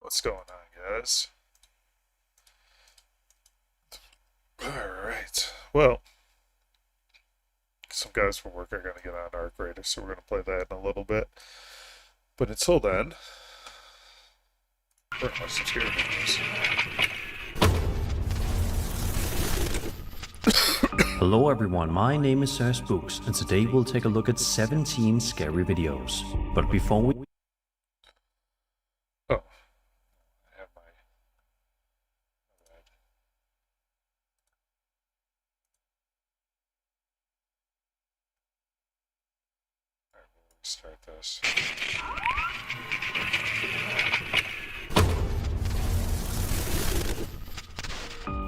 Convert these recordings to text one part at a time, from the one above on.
What's going on, guys? Alright. Well, some guys from work are going to get on Arc Raiders, so we're going to play that in a little bit. But until then, we're going to watch some scary videos. Hello everyone, my name is Sir Spooks, and today we'll take a look at 17 scary videos. But before we... Oh. I have my bad. Alright, we'll restart this.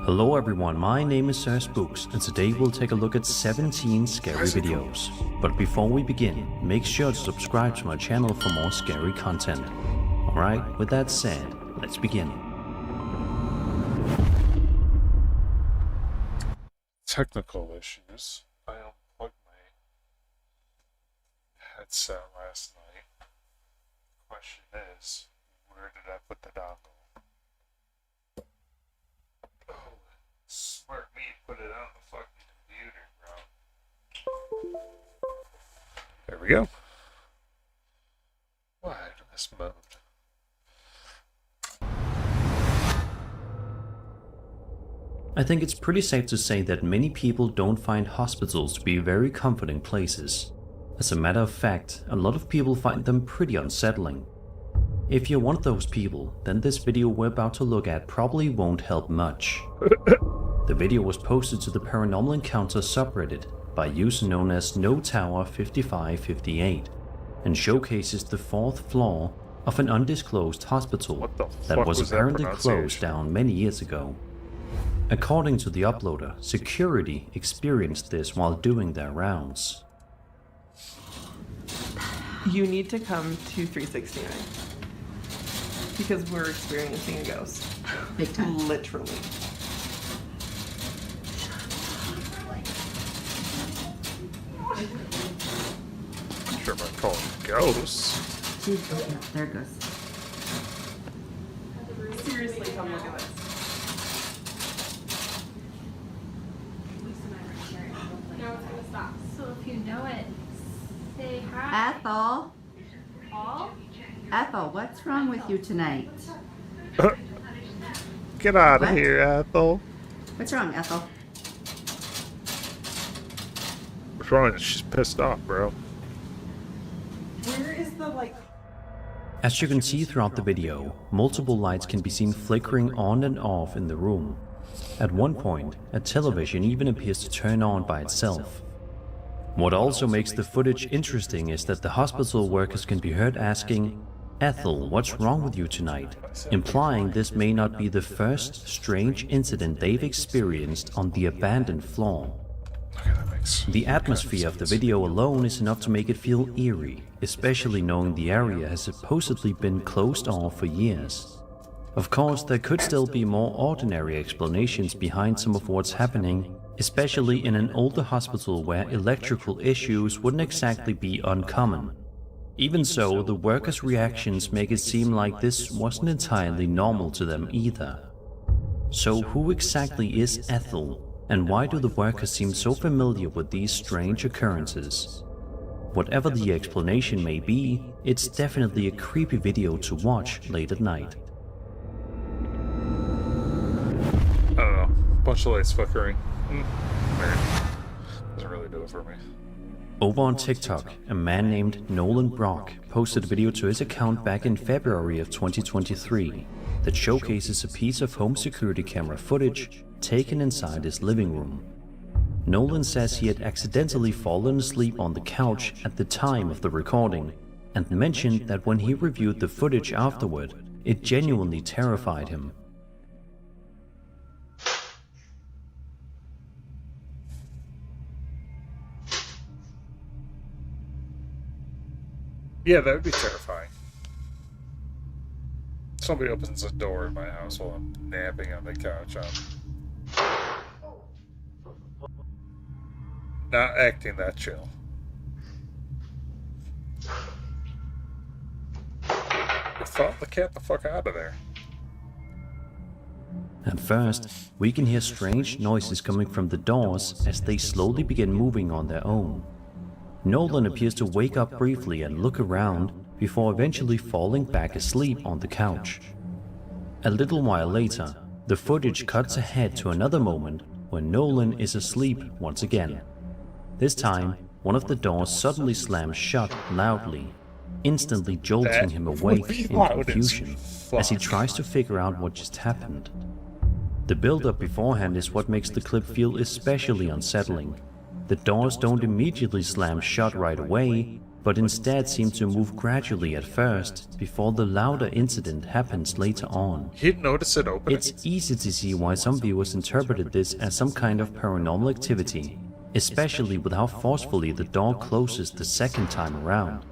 Hello everyone, my name is Sir Spooks, and today we'll take a look at 17 scary videos. But before we begin, make sure to subscribe to my channel for more scary content. Alright, with that said, let's begin. Technical issues. I unplugged my headset last night. Question is, where did I put the dongle? Oh, smart me put it on the fucking computer, bro. There we go. Why in this mode? I think it's pretty safe to say that many people don't find hospitals to be very comforting places. As a matter of fact, a lot of people find them pretty unsettling. If you're one of those people, then this video we're about to look at probably won't help much. The video was posted to the Paranormal Encounter subreddit by a user known as NoTower5558 and showcases the 4th floor of an undisclosed hospital that was apparently closed down many years ago. According to the uploader, security experienced this while doing their rounds. You need to come to 369 because we're experiencing a ghost. Big time. Literally. I'm sure if I call it ghosts. She's looking up. There it goes. Seriously, come look at this. Now it's gonna stop. So if you know it, say hi. Ethel, Paul? Ethel, what's wrong with you tonight? Get out of What? here, Ethel. What's wrong, Ethel? What's wrong? She's pissed off, bro. Where is the As you can see throughout the video, multiple lights can be seen flickering on and off in the room. At one point, a television even appears to turn on by itself. What also makes the footage interesting is that the hospital workers can be heard asking, "Ethel, what's wrong with you tonight?" implying this may not be the first strange incident they've experienced on the abandoned floor. Okay, that makes The atmosphere of the video alone is enough to make it feel eerie, especially knowing the area has supposedly been closed off for years. Of course, there could still be more ordinary explanations behind some of what's happening, especially in an older hospital where electrical issues wouldn't exactly be uncommon. Even so, the workers' reactions make it seem like this wasn't entirely normal to them either. So who exactly is Ethel, and why do the workers seem so familiar with these strange occurrences? Whatever the explanation may be, it's definitely a creepy video to watch late at night. I don't know. Bunch of lights flickering. Weird. Doesn't really do it for me. Over on TikTok, a man named Nolan Brock posted a video to his account back in February of 2023 that showcases a piece of home security camera footage taken inside his living room. Nolan says he had accidentally fallen asleep on the couch at the time of the recording and mentioned that when he reviewed the footage afterward, it genuinely terrified him. Yeah, that would be terrifying. Somebody opens the door in my house while I'm napping on the couch. Not acting that chill. Get the cat the fuck out of there. At first, we can hear strange noises coming from the doors as they slowly begin moving on their own. Nolan appears to wake up briefly and look around before eventually falling back asleep on the couch. A little while later, the footage cuts ahead to another moment when Nolan is asleep once again. This time, one of the doors suddenly slams shut loudly, instantly jolting him awake in confusion as he tries to figure out what just happened. The build-up beforehand is what makes the clip feel especially unsettling. The doors don't immediately slam shut right away, but instead seem to move gradually at first, before the louder incident happens later on. He'd notice it opening. It's easy to see why some viewers interpreted this as some kind of paranormal activity, especially with how forcefully the door closes the second time around.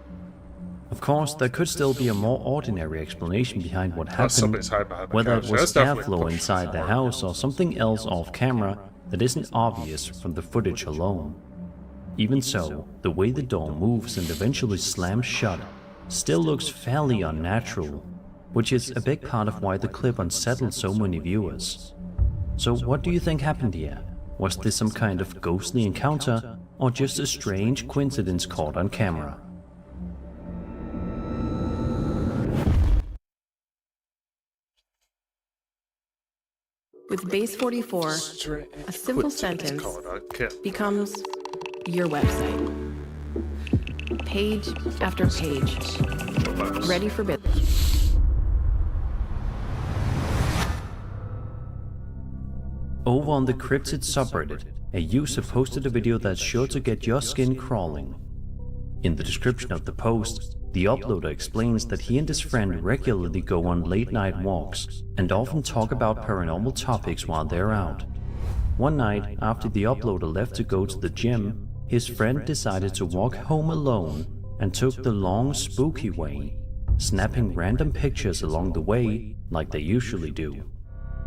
Of course, there could still be a more ordinary explanation behind what happened, somebody's hiding behind the whether it couch. was That's definitely airflow push inside the forward. house or something else off camera that isn't obvious from the footage alone. Even so, the way the door moves and eventually slams shut still looks fairly unnatural, which is a big part of why the clip unsettled so many viewers. So what do you think happened here? Was this some kind of ghostly encounter, or just a strange coincidence caught on camera? With Base 44, a simple sentence becomes your website. Page after page, ready for business. Over on the Cryptid subreddit, a user posted a video that's sure to get your skin crawling. In the description of the post, the uploader explains that he and his friend regularly go on late-night walks and often talk about paranormal topics while they're out. One night, after the uploader left to go to the gym, his friend decided to walk home alone and took the long, spooky way, snapping random pictures along the way like they usually do.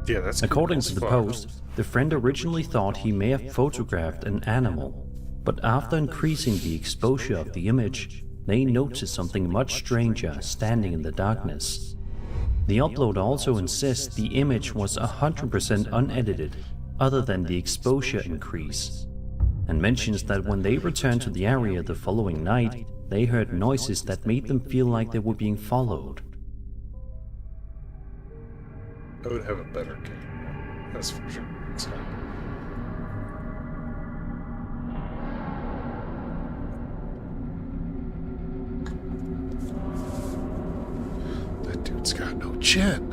Yeah, that's According creepy to the as fuck. post, the friend originally thought he may have photographed an animal, but after increasing the exposure of the image, they noticed something much stranger standing in the darkness. The uploader also insists the image was 100% unedited, other than the exposure increase, and mentions that when they returned to the area the following night, they heard noises that made them feel like they were being followed. I would have a better camera. That's for sure. That dude's got no chin.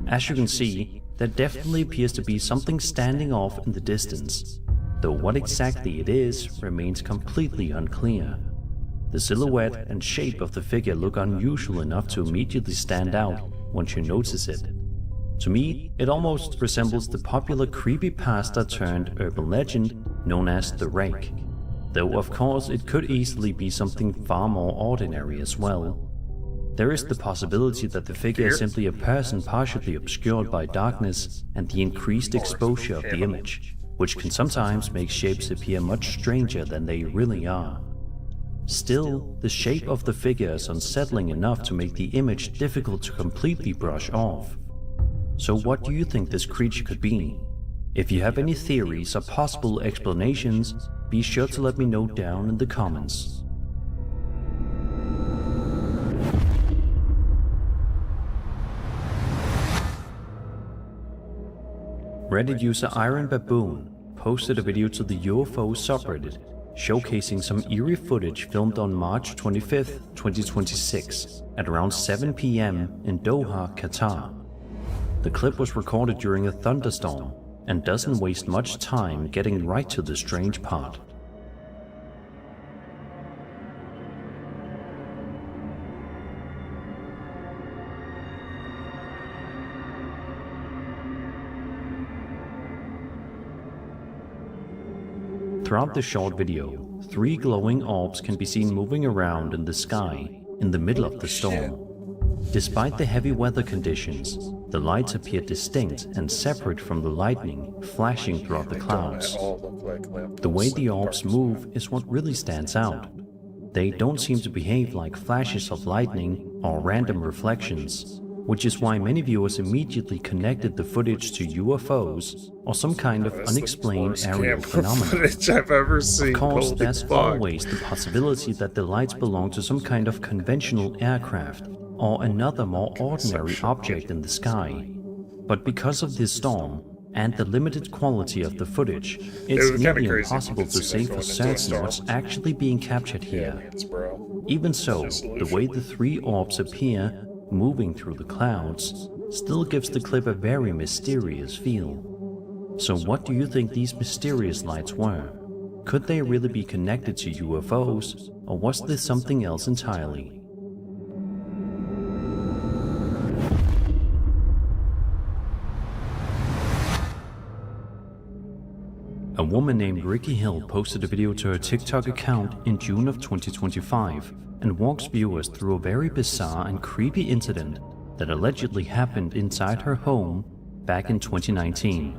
As you can see, there definitely appears to be something standing off in the distance, though what exactly it is remains completely unclear. The silhouette and shape of the figure look unusual enough to immediately stand out once you notice it. To me, it almost resembles the popular creepypasta turned urban legend known as The Rake, though of course it could easily be something far more ordinary as well. There is the possibility that the figure is simply a person partially obscured by darkness and the increased exposure of the image, which can sometimes make shapes appear much stranger than they really are. Still, the shape of the figure is unsettling enough to make the image difficult to completely brush off. So what do you think this creature could be? If you have any theories or possible explanations, be sure to let me know down in the comments. Reddit user Iron Baboon posted a video to the UFO subreddit showcasing some eerie footage filmed on March 25th, 2026 at around 7 p.m. in Doha, Qatar. The clip was recorded during a thunderstorm and doesn't waste much time getting right to the strange part. Throughout the short video, 3 glowing orbs can be seen moving around in the sky in the middle of the storm. Despite the heavy weather conditions, the lights appear distinct and separate from the lightning flashing throughout the clouds. The way the orbs move is what really stands out. They don't seem to behave like flashes of lightning or random reflections, which is why many viewers immediately connected the footage to UFOs or some kind of unexplained aerial phenomenon. Footage I've ever seen. Of course, Holy there's fuck. always the possibility that the lights belong to some kind of conventional aircraft or another more ordinary object in the sky. But because of this storm and the limited quality of the footage, it's was kinda nearly crazy. impossible You to could see say that for going into a certain what's storm. actually being captured here. Aliens, bro. Even so, the way the three orbs appear, moving through the clouds, still gives the clip a very mysterious feel. So what do you think these mysterious lights were? Could they really be connected to UFOs, or was this something else entirely? A woman named Ricky Hill posted a video to her TikTok account in June of 2025 and walks viewers through a very bizarre and creepy incident that allegedly happened inside her home back in 2019.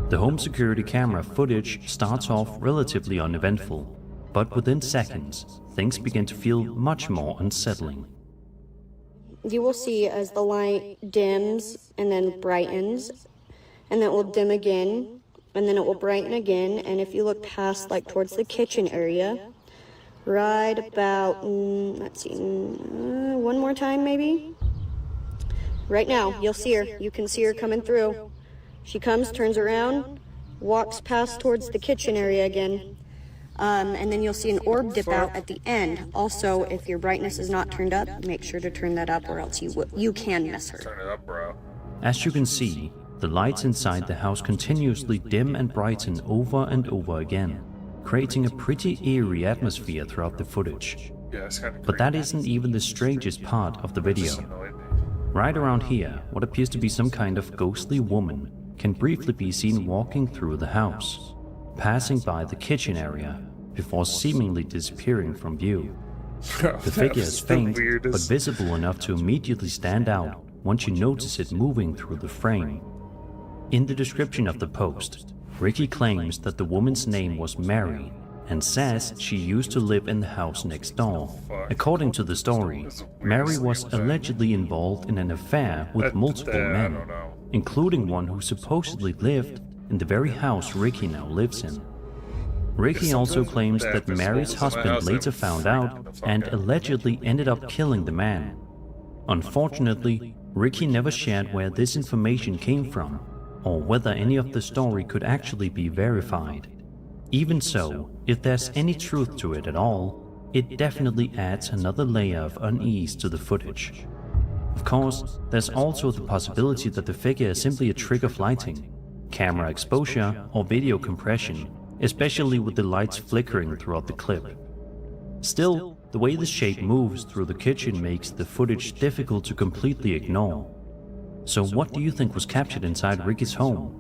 The home security camera footage starts off relatively uneventful, but within seconds, things begin to feel much more unsettling. You will see as the light dims and then brightens, and then it will dim again, and then it will brighten again. And if you look past, like towards the kitchen area, right about, let's see, one more time maybe. Right now, you'll see her. You can see her coming through. She comes, turns around, walks past towards the kitchen area again. And then you'll see an orb dip out at the end. Also, if your brightness is not turned up, make sure to turn that up or else you can miss her. Turn it up, bro. As you can see, the lights inside the house continuously dim and brighten over and over again, creating a pretty eerie atmosphere throughout the footage. Yeah, it's kind of But that isn't even the strangest part of the video. Right around here, what appears to be some kind of ghostly woman can briefly be seen walking through the house, passing by the kitchen area before seemingly disappearing from view. The figure is faint, but visible enough to immediately stand out once you notice it moving through the frame. In the description of the post, Ricky claims that the woman's name was Mary and says she used to live in the house next door. According to the story, Mary was allegedly involved in an affair with multiple men, including one who supposedly lived in the very house Ricky now lives in. Ricky also claims that Mary's husband later found out and allegedly ended up killing the man. Unfortunately, Ricky never shared where this information came from, or whether any of the story could actually be verified. Even so, if there's any truth to it at all, it definitely adds another layer of unease to the footage. Of course, there's also the possibility that the figure is simply a trick of lighting, camera exposure, or video compression, especially with the lights flickering throughout the clip. Still, the way the shape moves through the kitchen makes the footage difficult to completely ignore. So what do you think was captured inside Ricky's home?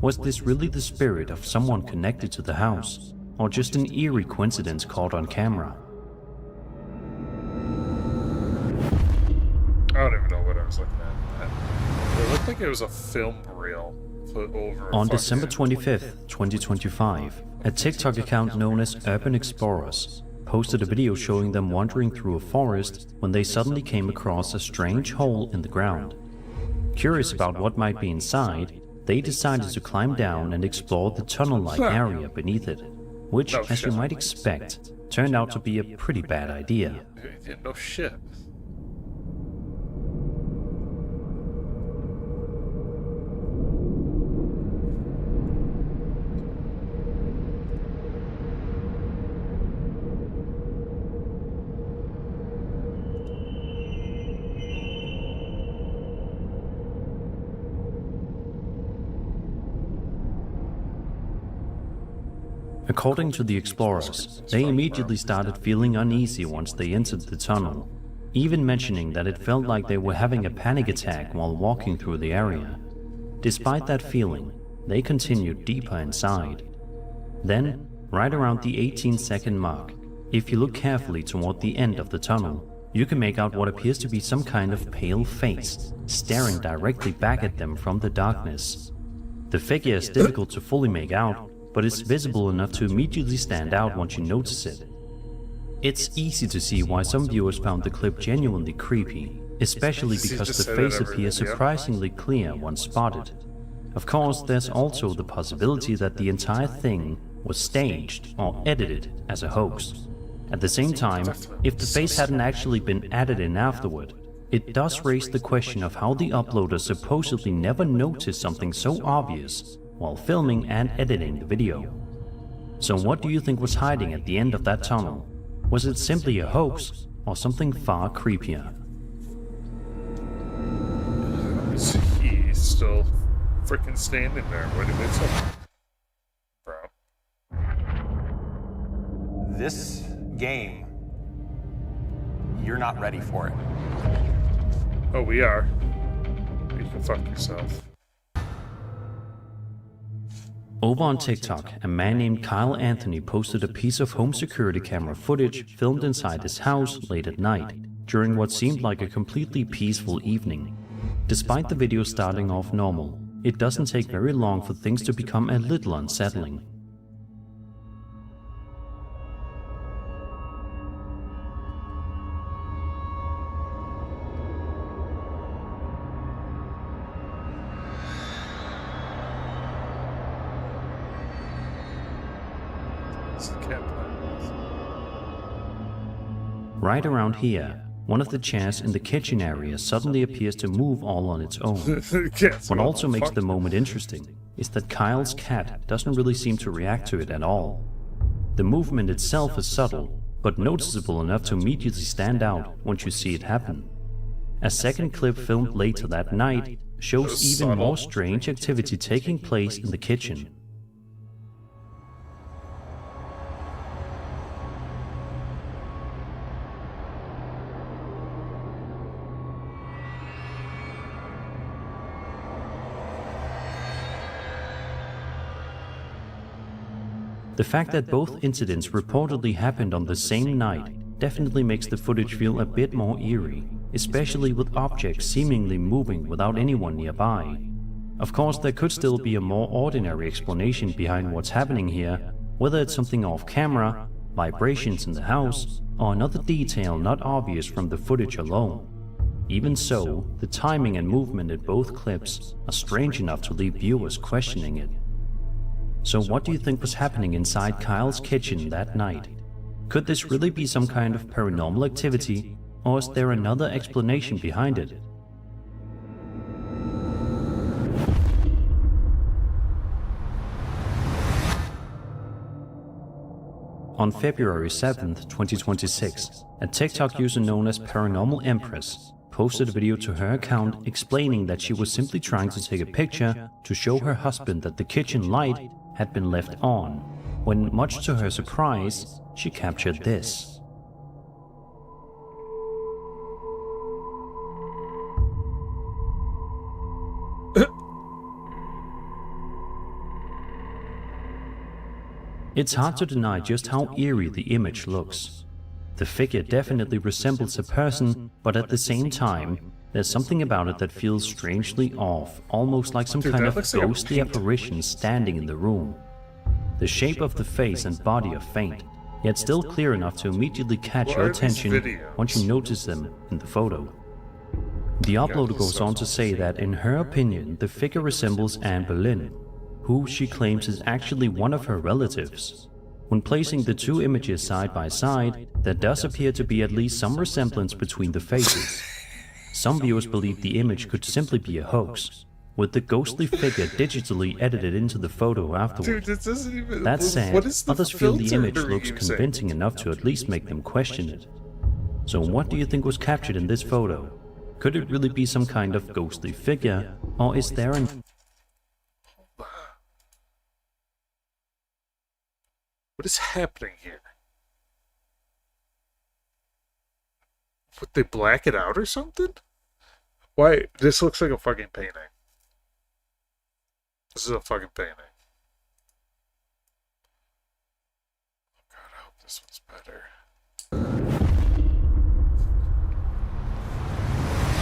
Was this really the spirit of someone connected to the house, or just an eerie coincidence caught on camera? I don't even know what I was looking at. It looked like it was a film reel put over. On December 25th, 2025, a TikTok account known as Urban Explorers posted a video showing them wandering through a forest when they suddenly came across a strange hole in the ground. Curious about what might be inside, they decided to climb down and explore the tunnel-like area beneath it, which, as you might expect, turned out to be a pretty bad idea. Yeah, no shit. According to the explorers, they immediately started feeling uneasy once they entered the tunnel, even mentioning that it felt like they were having a panic attack while walking through the area. Despite that feeling, they continued deeper inside. Then, right around the 18-second mark, if you look carefully toward the end of the tunnel, you can make out what appears to be some kind of pale face staring directly back at them from the darkness. The figure is difficult to fully make out, but it's visible enough to immediately stand out once you notice it. It's easy to see why some viewers found the clip genuinely creepy, especially because the face appears surprisingly clear once spotted. Of course, there's also the possibility that the entire thing was staged or edited as a hoax. At the same time, if the face hadn't actually been added in afterward, it does raise the question of how the uploader supposedly never noticed something so obvious while filming and editing the video. So what do you think was hiding at the end of that tunnel? Was it simply a hoax or something far creepier? He's still freaking standing there. What did it say? Bro. This game, you're not ready for it. Oh, we are. You can fuck yourself. Over on TikTok, a man named Kyle Anthony posted a piece of home security camera footage filmed inside his house late at night, during what seemed like a completely peaceful evening. Despite the video starting off normal, it doesn't take very long for things to become a little unsettling. Right around here, one of the chairs in the kitchen area suddenly appears to move all on its own. What also makes the moment interesting is that Kyle's cat doesn't really seem to react to it at all. The movement itself is subtle, but noticeable enough to immediately stand out once you see it happen. A second clip filmed later that night shows even more strange activity taking place in the kitchen. The fact that both incidents reportedly happened on the same night definitely makes the footage feel a bit more eerie, especially with objects seemingly moving without anyone nearby. Of course, there could still be a more ordinary explanation behind what's happening here, whether it's something off camera, vibrations in the house, or another detail not obvious from the footage alone. Even so, the timing and movement in both clips are strange enough to leave viewers questioning it. So what do you think was happening inside Kyle's kitchen that night? Could this really be some kind of paranormal activity, or is there another explanation behind it? On February 7th, 2026, a TikTok user known as Paranormal Empress posted a video to her account explaining that she was simply trying to take a picture to show her husband that the kitchen light had been left on, when much to her surprise, she captured this. It's hard to deny just how eerie the image looks. The figure definitely resembles a person, but at the same time, there's something about it that feels strangely off, almost like some kind of ghostly apparition standing in the room. The shape of the face and body are faint, yet still clear enough to immediately catch your attention once you notice them in the photo. The uploader goes on to say that in her opinion, the figure resembles Anne Boleyn, who she claims is actually one of her relatives. When placing the two images side by side, there does appear to be at least some resemblance between the faces. Some viewers believe the image could simply be a hoax, with the ghostly figure digitally edited into the photo afterward. Dude, this isn't even... That said, others feel the image looks using? convincing enough to at least make them question it. So what do you think was captured in this photo? Could it really be some kind of ghostly figure, or is there an... What is happening here? Would they black it out or something? Why? This looks like a fucking painting. This is a fucking painting. Oh God, I hope this one's better.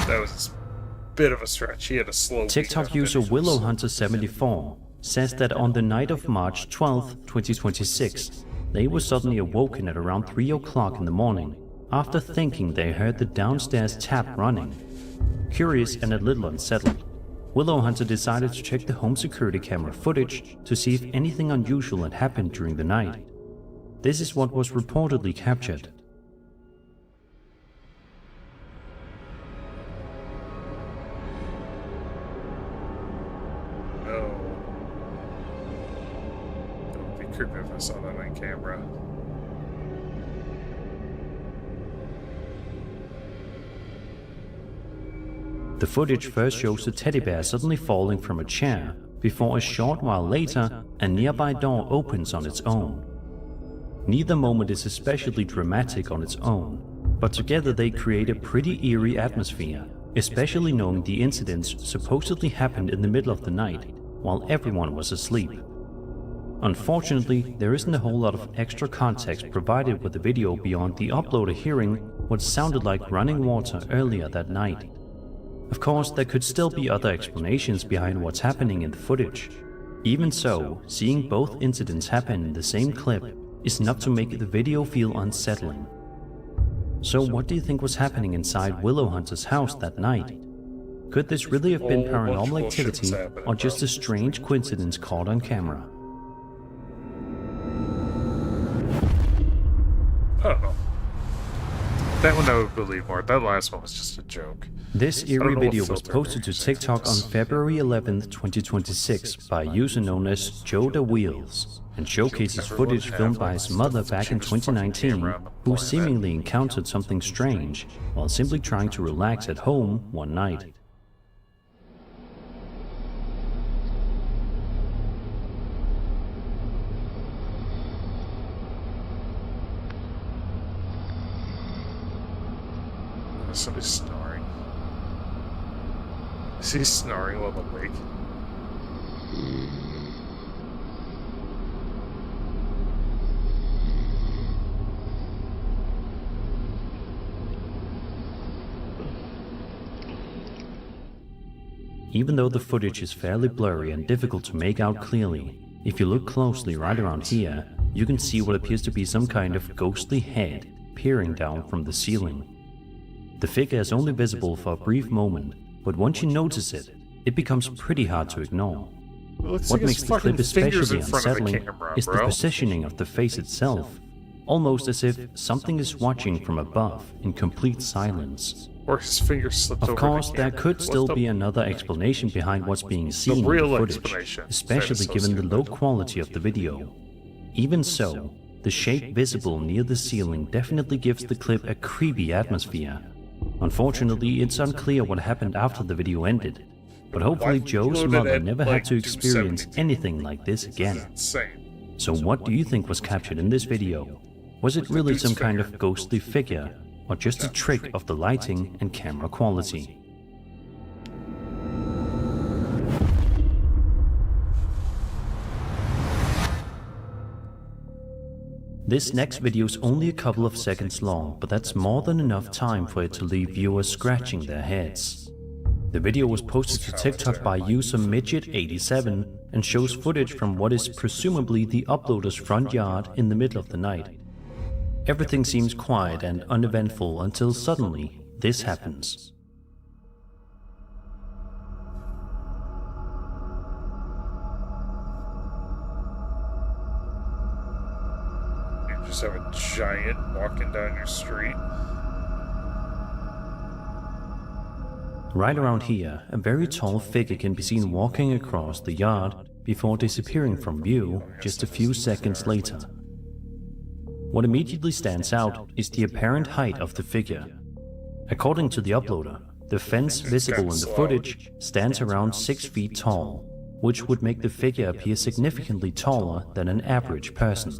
That was a bit of a stretch. He had a slow... TikTok user WillowHunter74 says that on the night of March 12, 2026, they were suddenly awoken at around 3 o'clock in the morning after thinking they heard the downstairs tap running. Curious and a little unsettled, Willow Hunter decided to check the home security camera footage to see if anything unusual had happened during the night. This is what was reportedly captured. No. That would be creepy if I saw that on camera. The footage first shows the teddy bear suddenly falling from a chair, before a short while later, a nearby door opens on its own. Neither moment is especially dramatic on its own, but together they create a pretty eerie atmosphere, especially knowing the incidents supposedly happened in the middle of the night, while everyone was asleep. Unfortunately, there isn't a whole lot of extra context provided with the video beyond the uploader hearing what sounded like running water earlier that night. Of course, there could still be other explanations behind what's happening in the footage. Even so, seeing both incidents happen in the same clip is enough to make the video feel unsettling. So what do you think was happening inside Willow Hunter's house that night? Could this really have been paranormal activity or just a strange coincidence caught on camera? I don't know. That one I would believe more. That last one was just a joke. This eerie video was posted to TikTok on February 11th, 2026 by a user known as Joe the Wheels, and showcases footage filmed by his mother back in 2019, who seemingly encountered something strange while simply trying to relax at home one night. Somebody's snoring. Is he snoring while awake? Even though the footage is fairly blurry and difficult to make out clearly, if you look closely right around here, you can see what appears to be some kind of ghostly head peering down from the ceiling. The figure is only visible for a brief moment, but once you notice it, it becomes pretty hard to ignore. What makes the clip especially unsettling is the positioning of the face itself, almost as if something is watching from above in complete silence. Or his finger slipped over Of the course, there camera. could still What's be another explanation behind what's being seen in the real footage, explanation, especially said given the low associate. quality of the video. Even so, the shape visible near the ceiling definitely gives the clip a creepy atmosphere. Unfortunately, it's unclear what happened after the video ended, but hopefully Joe's mother never had to experience anything like this again. Insane. So what do you think was captured in this video? Was it really some kind of ghostly figure, or just a trick of the lighting and camera quality? This next video is only a couple of seconds long, but that's more than enough time for it to leave viewers scratching their heads. The video was posted to TikTok by user Midget87 and shows footage from what is presumably the uploader's front yard in the middle of the night. Everything seems quiet and uneventful until suddenly this happens. You just have a giant walking down your street. Right around here, a very tall figure can be seen walking across the yard before disappearing from view just a few seconds later. What immediately stands out is the apparent height of the figure. According to the uploader, the fence visible in the footage stands around 6 feet tall, which would make the figure appear significantly taller than an average person.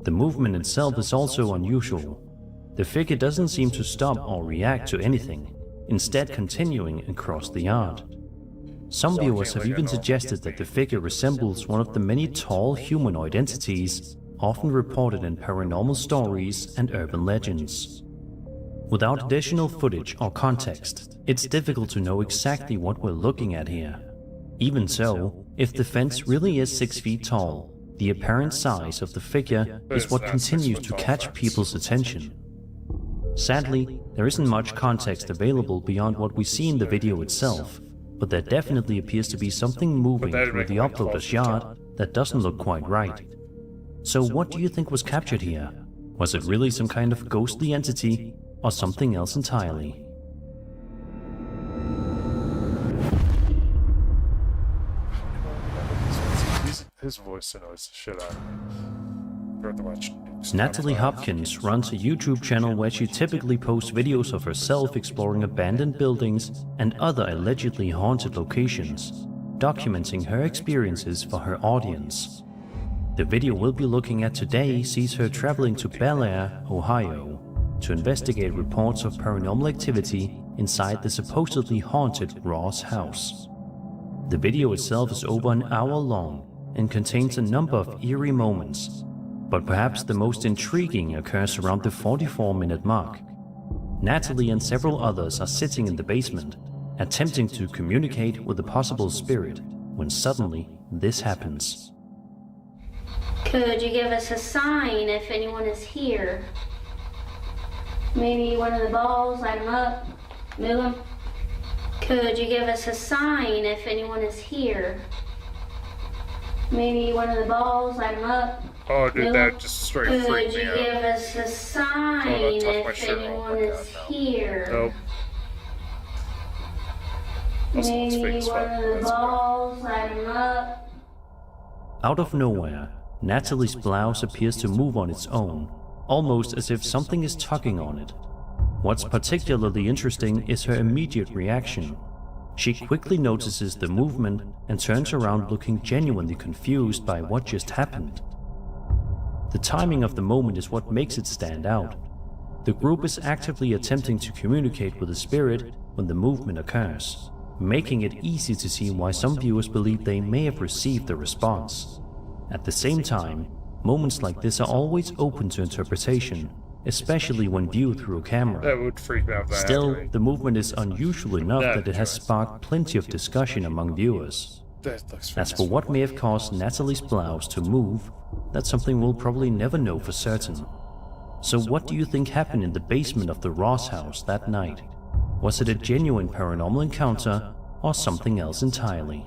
The movement itself is also unusual. The figure doesn't seem to stop or react to anything, instead continuing across the yard. Some viewers have even suggested that the figure resembles one of the many tall humanoid entities often reported in paranormal stories and urban legends. Without additional footage or context, it's difficult to know exactly what we're looking at here. Even so, if the fence really is 6 feet tall, the apparent size of the figure is what continues to catch people's attention. Sadly, there isn't much context available beyond what we see in the video itself, but there definitely appears to be something moving through the uploader's yard that doesn't look quite right. So what do you think was captured here? Was it really some kind of ghostly entity, or something else entirely? His voice annoys the shit out of me. I have to watch news. Natalie Hopkins runs a YouTube channel where she typically posts videos of herself exploring abandoned buildings and other allegedly haunted locations, documenting her experiences for her audience. The video we'll be looking at today sees her traveling to Bel Air, Ohio, to investigate reports of paranormal activity inside the supposedly haunted Ross house. The video itself is over an hour long and contains a number of eerie moments, but perhaps the most intriguing occurs around the 44-minute mark. Natalie and several others are sitting in the basement, attempting to communicate with a possible spirit, when suddenly this happens. Could you give us a sign if anyone is here? Maybe one of the balls, light them up, move them. Could you give us a sign if anyone is here? Maybe one of the balls, light them up. Oh, dude, that just straight Could freaked you me out. give us a sign Oh, don't touch my if shirt. Oh anyone my is God, no. here? Nope. Also, it's fake Maybe as one fuck. of the That's fine. balls, light them up. Out of nowhere, Natalie's blouse appears to move on its own, almost as if something is tugging on it. What's particularly interesting is her immediate reaction. She quickly notices the movement and turns around looking genuinely confused by what just happened. The timing of the moment is what makes it stand out. The group is actively attempting to communicate with the spirit when the movement occurs, making it easy to see why some viewers believe they may have received a response. At the same time, moments like this are always open to interpretation, especially when viewed through a camera. That would freak me out. That Still, happened. the movement is unusual enough That that it has just- sparked plenty of discussion among viewers. That looks As for what may have caused Natalie's blouse to move, that's something we'll probably never know for certain. So what do you think happened in the basement of the Ross house that night? Was it a genuine paranormal encounter or something else entirely?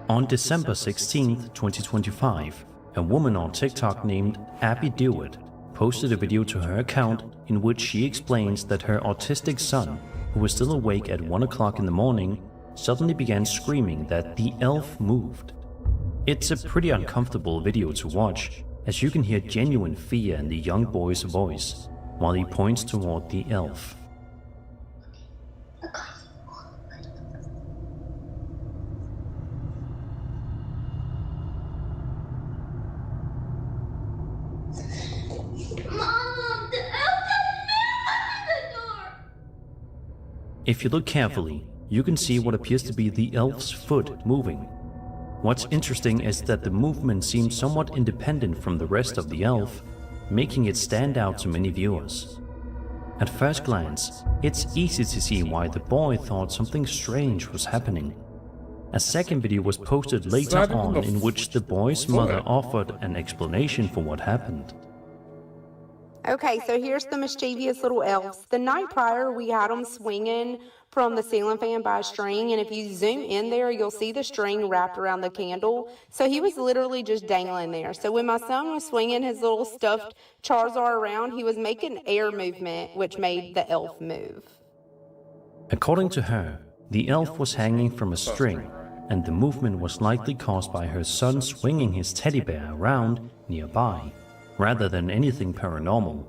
On December 16, 2025, a woman on TikTok named Abby Dewitt posted a video to her account in which she explains that her autistic son, who was still awake at 1 o'clock in the morning, suddenly began screaming that the elf moved. It's a pretty uncomfortable video to watch, as you can hear genuine fear in the young boy's voice while he points toward the elf. Mom, the elf just moved the door. If you look carefully, you can see what appears to be the elf's foot moving. What's interesting is that the movement seems somewhat independent from the rest of the elf, making it stand out to many viewers. At first glance, it's easy to see why the boy thought something strange was happening. A second video was posted later not even on the in which the boy's mother offered an explanation for what happened. Okay, so here's the mischievous little elves. The night prior, we had them swinging from the ceiling fan by a string, and if you zoom in there, you'll see the string wrapped around the candle. So he was literally just dangling there. So when my son was swinging his little stuffed Charizard around, he was making air movement, which made the elf move. According to her, the elf was hanging from a string, and the movement was likely caused by her son swinging his teddy bear around nearby, rather than anything paranormal.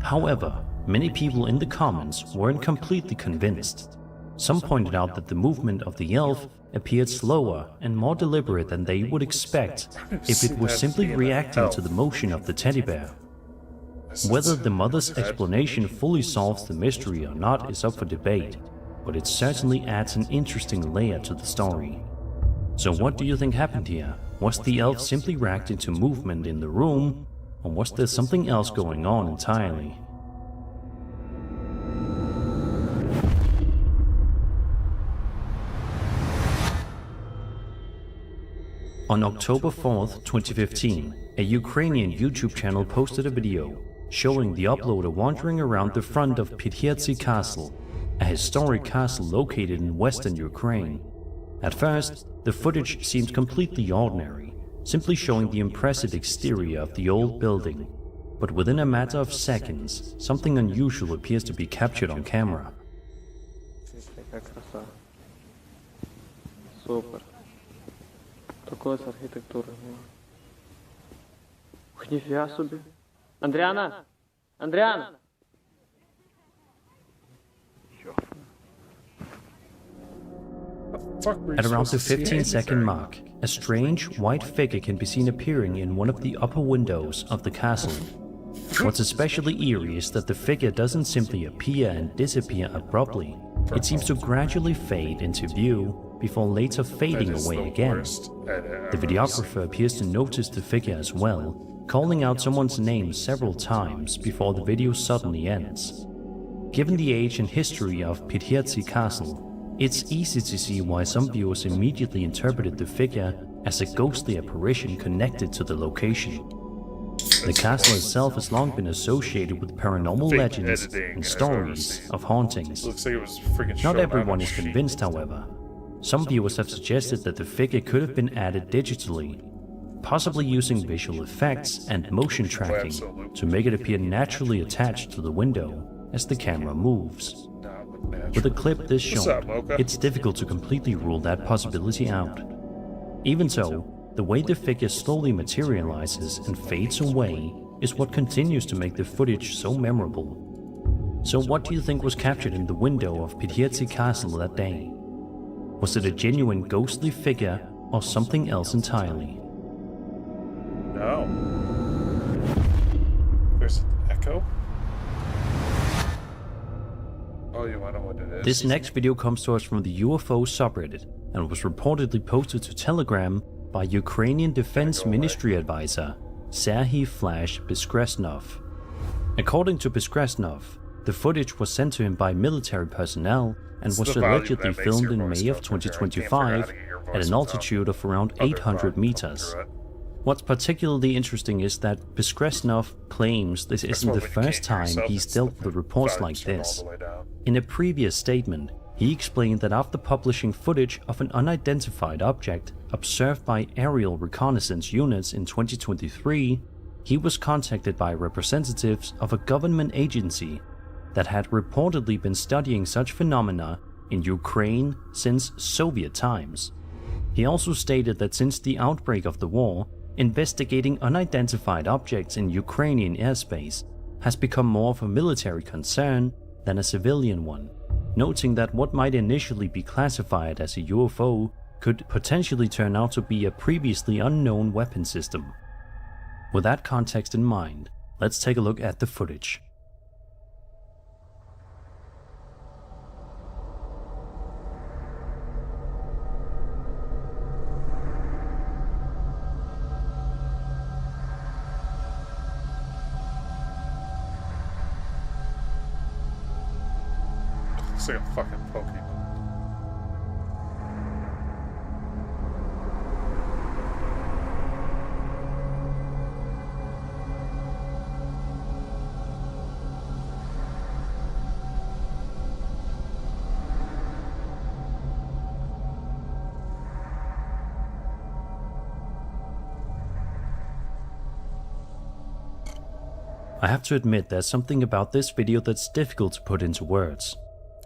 However, many people in the comments weren't completely convinced. Some pointed out that the movement of the elf appeared slower and more deliberate than they would expect if it was simply reacting to the motion of the teddy bear. Whether the mother's explanation fully solves the mystery or not is up for debate, but it certainly adds an interesting layer to the story. So what do you think happened here? Was the elf simply reacting to movement in the room, or was there something else going on entirely? On October 4th, 2015, a Ukrainian YouTube channel posted a video showing the uploader wandering around the front of Pythyetsy Castle, a historic castle located in western Ukraine. At first, the footage seemed completely ordinary, simply showing the impressive exterior of the old building. But within a matter of seconds, something unusual appears to be captured on camera. Супер. Такой с архітектурою. Ух, ніфіга собі. Андріана! Андріана! At around the 15-second mark, a strange white figure can be seen appearing in one of the upper windows of the castle. What's especially eerie is that the figure doesn't simply appear and disappear abruptly. It seems to gradually fade into view before later fading away again. The videographer appears to notice the figure as well, calling out someone's name several times before the video suddenly ends. Given the age and history of Pythyetsy Castle, it's easy to see why some viewers immediately interpreted the figure as a ghostly apparition connected to the location. The castle itself has long been associated with paranormal legends and stories of hauntings. Not everyone is convinced, however. Some viewers have suggested that the figure could have been added digitally, possibly using visual effects and motion tracking to make it appear naturally attached to the window as the camera moves. With a clip this short, it's difficult to completely rule that possibility out. Even so, the way the figure slowly materializes and fades away is what continues to make the footage so memorable. So what do you think was captured in the window of Pythyetsy Castle that day? Was it a genuine ghostly figure or something else entirely? No. There's an echo? Oh, you wanna know what it is? This next video comes to us from the UFO subreddit and was reportedly posted to Telegram by Ukrainian Defense Ministry advisor Serhiy Flash Bezkresnov. According to Bezkresnov, the footage was sent to him by military personnel and was allegedly filmed in May of 2025 at an altitude of around 800 meters. What's particularly interesting is that Bezkresnov claims this isn't the first time he's dealt with reports like this. In a previous statement, he explained that after publishing footage of an unidentified object observed by aerial reconnaissance units in 2023, he was contacted by representatives of a government agency that had reportedly been studying such phenomena in Ukraine since Soviet times. He also stated that since the outbreak of the war, investigating unidentified objects in Ukrainian airspace has become more of a military concern than a civilian one, noting that what might initially be classified as a UFO could potentially turn out to be a previously unknown weapon system. With that context in mind, let's take a look at the footage. Looks like a fucking Pokemon. I have to admit there's something about this video that's difficult to put into words.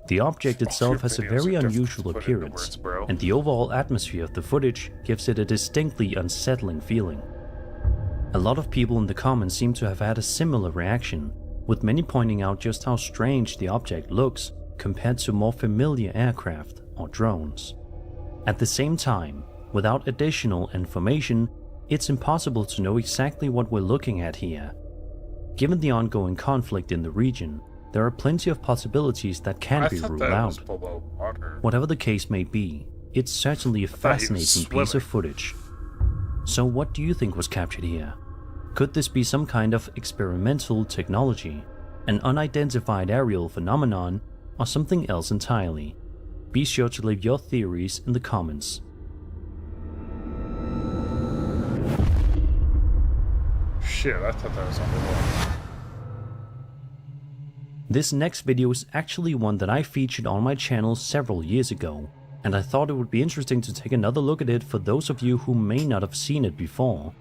The object itself has a very unusual appearance, and the overall atmosphere of the footage gives it a distinctly unsettling feeling. A lot of people in the comments seem to have had a similar reaction, with many pointing out just how strange the object looks compared to more familiar aircraft or drones. At the same time, without additional information, it's impossible to know exactly what we're looking at here. Given the ongoing conflict in the region, there are plenty of possibilities that can be ruled out. Whatever the case may be, it's certainly a fascinating piece of footage. So what do you think was captured here? Could this be some kind of experimental technology, an unidentified aerial phenomenon, or something else entirely? Be sure to leave your theories in the comments. shit, I thought that was on the wall. This next video is actually one that I featured on my channel several years ago, and I thought it would be interesting to take another look at it for those of you who may not have seen it before.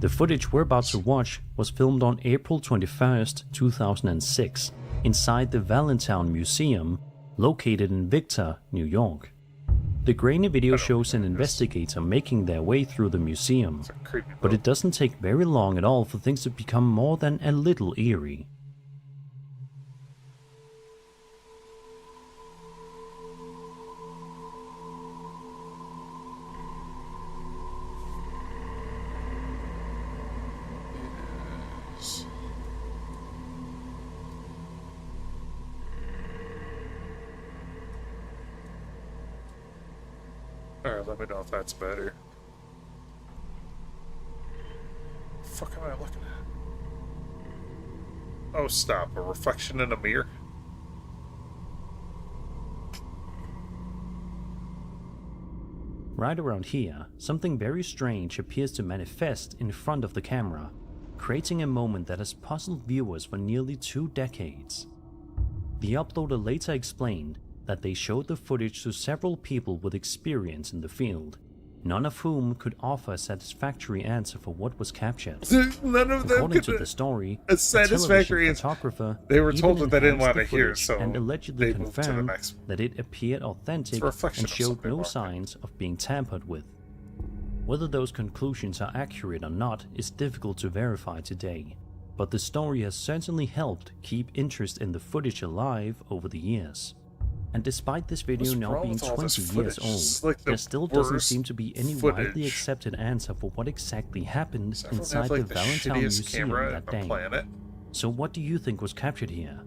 The footage we're about to watch was filmed on April 21st, 2006, inside the Valentine Museum, located in Victor, New York. The grainy video shows an investigator making their way through the museum, but it doesn't take very long at all for things to become more than a little eerie. Alright, let me know if that's better. The fuck am I looking at? Oh, stop. A reflection in a mirror? Right around here, something very strange appears to manifest in front of the camera, creating a moment that has puzzled viewers for nearly 2 decades. The uploader later explained that they showed the footage to several people with experience in the field, none of whom could offer a satisfactory answer for what was captured. None of them According to could the story, a satisfactory answer. Photographer they were told even that they didn't enhanced want to the hear, footage so and allegedly they moved to the confirmed next. that it appeared authentic reflection and of showed something no more. signs of being tampered with. Whether those conclusions are accurate or not is difficult to verify today, but the story has certainly helped keep interest in the footage alive over the years. And despite this video What's now wrong being with all this 20 years footage? This is old, like the there still doesn't worst seem to be any widely footage. accepted answer for what exactly happened Does everyone inside have, like, the the Valentine shittiest Museum camera that on the day. planet? So what do you think was captured here?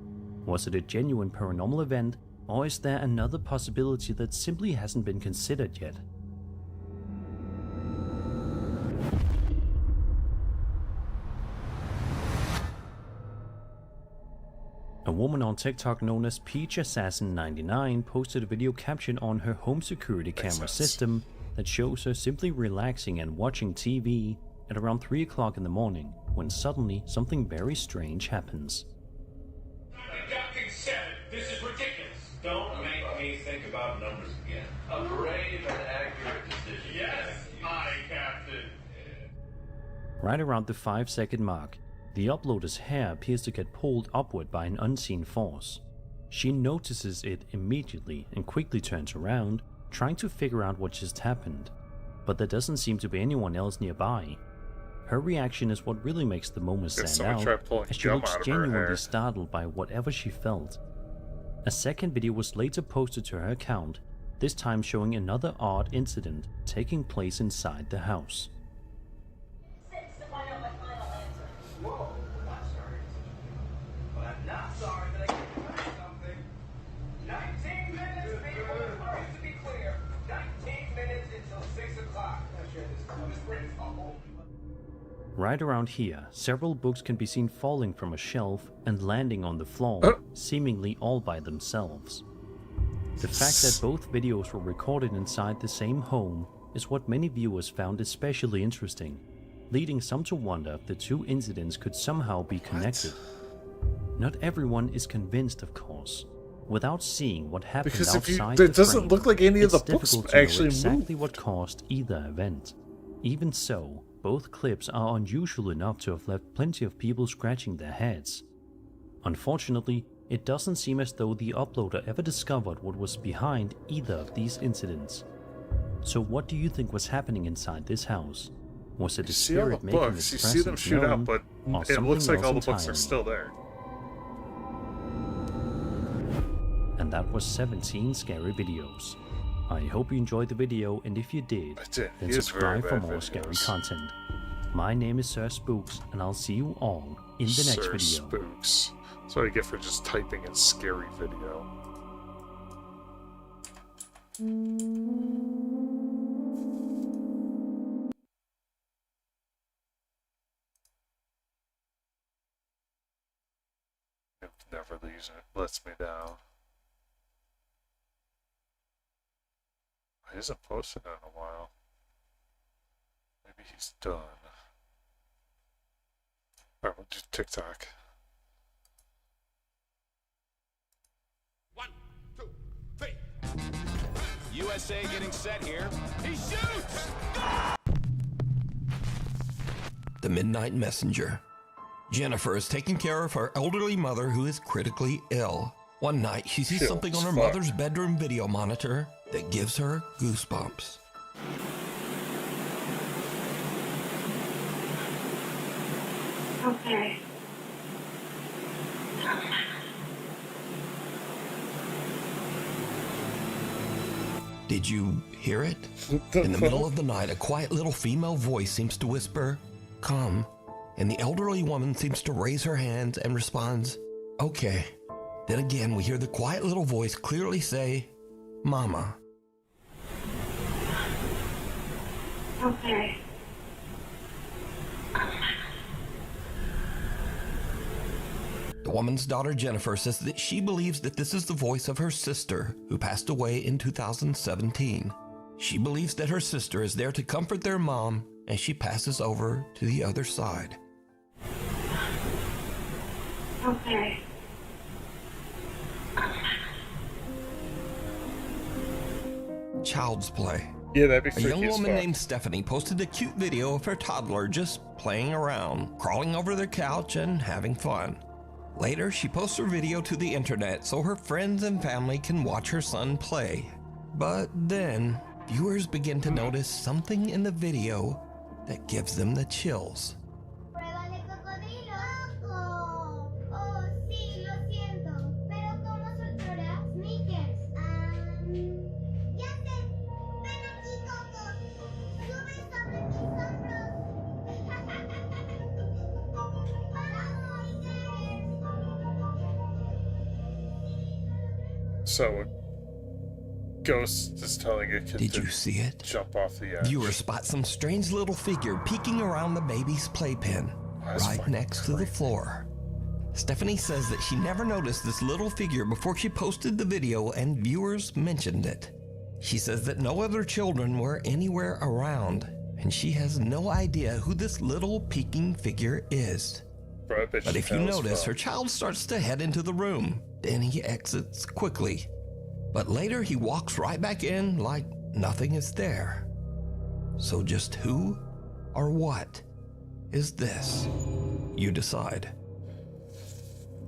Was it a genuine paranormal event, or is there another possibility that simply hasn't been considered yet? A woman on TikTok known as Peach Assassin 99 posted a video captured on her home security camera system that shows her simply relaxing and watching TV at around 3 o'clock in the morning when suddenly something very strange happens. Adopting 7. This is ridiculous. Don't make me think about numbers again. A brave and accurate decision. Yes, aye, Captain. Right around the 5-second mark, the uploader's hair appears to get pulled upward by an unseen force. She notices it immediately and quickly turns around, trying to figure out what just happened, but there doesn't seem to be anyone else nearby. Her reaction is what really makes the moment stand someone tried out, pulling as she gum looks out of her genuinely hair. startled by whatever she felt. A second video was later posted to her account, this time showing another odd incident taking place inside the house. Whoa, I'm sorry. But I'm not sorry that I couldn't find something. 19 minutes, people. Hurry to be clear. 19 minutes until 6 o'clock. I'm sure this brings a whole. Right around here, several books can be seen falling from a shelf and landing on the floor, seemingly all by themselves. The fact that both videos were recorded inside the same home is what many viewers found especially interesting, leading some to wonder if the two incidents could somehow be connected. Not everyone is convinced, of course. Without seeing what happened Because if outside it the doesn't frame, look like any of the it's books difficult to know actually exactly moved. what caused either event. Even so, both clips are unusual enough to have left plenty of people scratching their heads. Unfortunately, it doesn't seem as though the uploader ever discovered what was behind either of these incidents. So what do you think was happening inside this house? Was it a You see all the spirit making books, its you see them presence shoot known, out, but or it looks something like all the else books are entirely? still there. And that was 17 scary videos. I hope you enjoyed the video, and if you did, I did. then He has subscribe for very bad more scary videos. content. My name is Sir Spooks, and I'll see you all in the next Sir video. Spooks. That's what I get for just typing in scary video. It never lets me down. He hasn't posted in a while. Maybe he's done. Alright, we'll do TikTok. 1, 2, 3. USA getting set here. He shoots! The Midnight Messenger. Jennifer is taking care of her elderly mother who is critically ill. One night, she sees something on her mother's bedroom video monitor that gives her goosebumps. Okay. Did you hear it? In the middle of the night, a quiet little female voice seems to whisper, "Come," and the elderly woman seems to raise her hands and responds, "Okay." Then again, we hear the quiet little voice clearly say, "Mama." Okay. The woman's daughter Jennifer says that she believes that this is the voice of her sister who passed away in 2017. She believes that her sister is there to comfort their mom as she passes over to the other side. Okay. Child's play. Yeah, that'd be A freaky young as woman fuck. named Stephanie posted a cute video of her toddler just playing around, crawling over their couch and having fun. Later, she posts her video to the internet so her friends and family can watch her son play. But then, viewers begin to notice something in the video that gives them the chills. Prueba de cocodrilo. Oh, sí, lo siento. Pero ¿cómo soltará sneakers? Ya sé. Ven aquí, Coco. Sube sobre mis hombros. So, a ghost is telling a kid Did to you see it? jump off the edge. Viewers spot some strange little figure peeking around the baby's playpen, That's right fucking next to the floor. Stephanie says that she never noticed this little figure before she posted the video and viewers mentioned it. She says that no other children were anywhere around, and she has no idea who this little peeking figure is. Bro, I bet But she if you knows, notice, bro. her child starts to head into the room. Then he exits quickly. But later he walks right back in like nothing is there. So just who or what is this? You decide.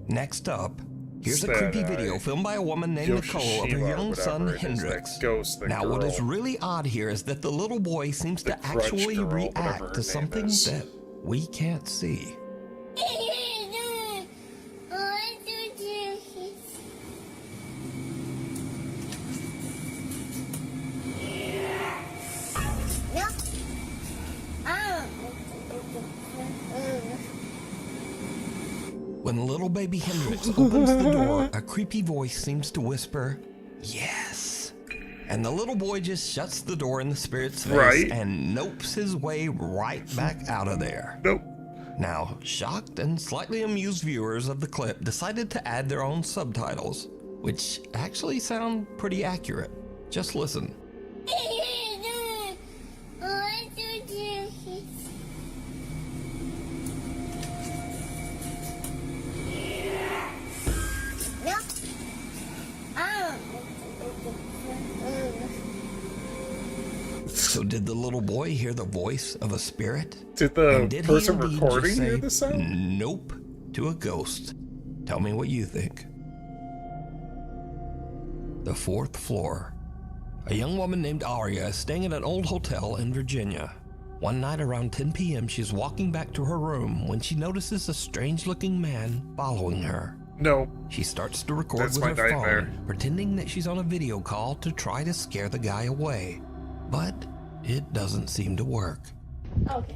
Next up, here's a creepy video filmed by a woman named Nicole of her Yoshishima or young whatever son it is, that Hendrix. ghost, the Now, what is girl. really odd here is that the little boy seems to Grudge actually girl, whatever her react to name something is. that we can't see. When little baby Hendrix opens the door, a creepy voice seems to whisper, "Yes." And the little boy just shuts the door in the spirit's face Right. and nopes his way right back out of there. Nope. Now, shocked and slightly amused viewers of the clip decided to add their own subtitles, which actually sound pretty accurate. Just listen. So did the little boy hear the voice of a spirit? Did the And did person he indeed recording just hear say the sound? nope to a ghost? Tell me what you think. The fourth floor. A young woman named Aria is staying at an old hotel in Virginia. One night around 10 p.m., she's walking back to her room when she notices a strange-looking man following her. No. She starts to record That's with my her nightmare. phone, pretending that she's on a video call to try to scare the guy away. But it doesn't seem to work. Okay.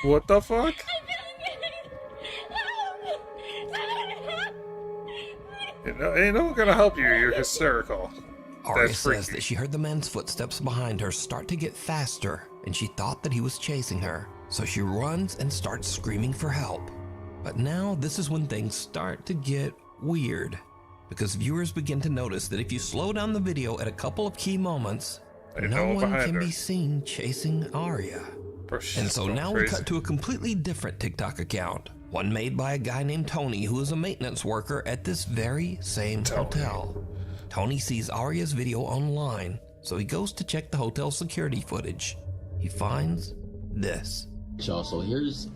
What the fuck? Ain't no one gonna help you. You're hysterical. Aria That's says freaky. that she heard the man's footsteps behind her start to get faster, and she thought that he was chasing her. So she runs and starts screaming for help. But now this is when things start to get weird, because viewers begin to notice that if you slow down the video at a couple of key moments, no one can be seen chasing Aria. And so now we cut to a completely different TikTok account, one made by a guy named Tony, who is a maintenance worker at this very same hotel. Tony sees Aria's video online, so he goes to check the hotel security footage. He finds this. Y'all, so here's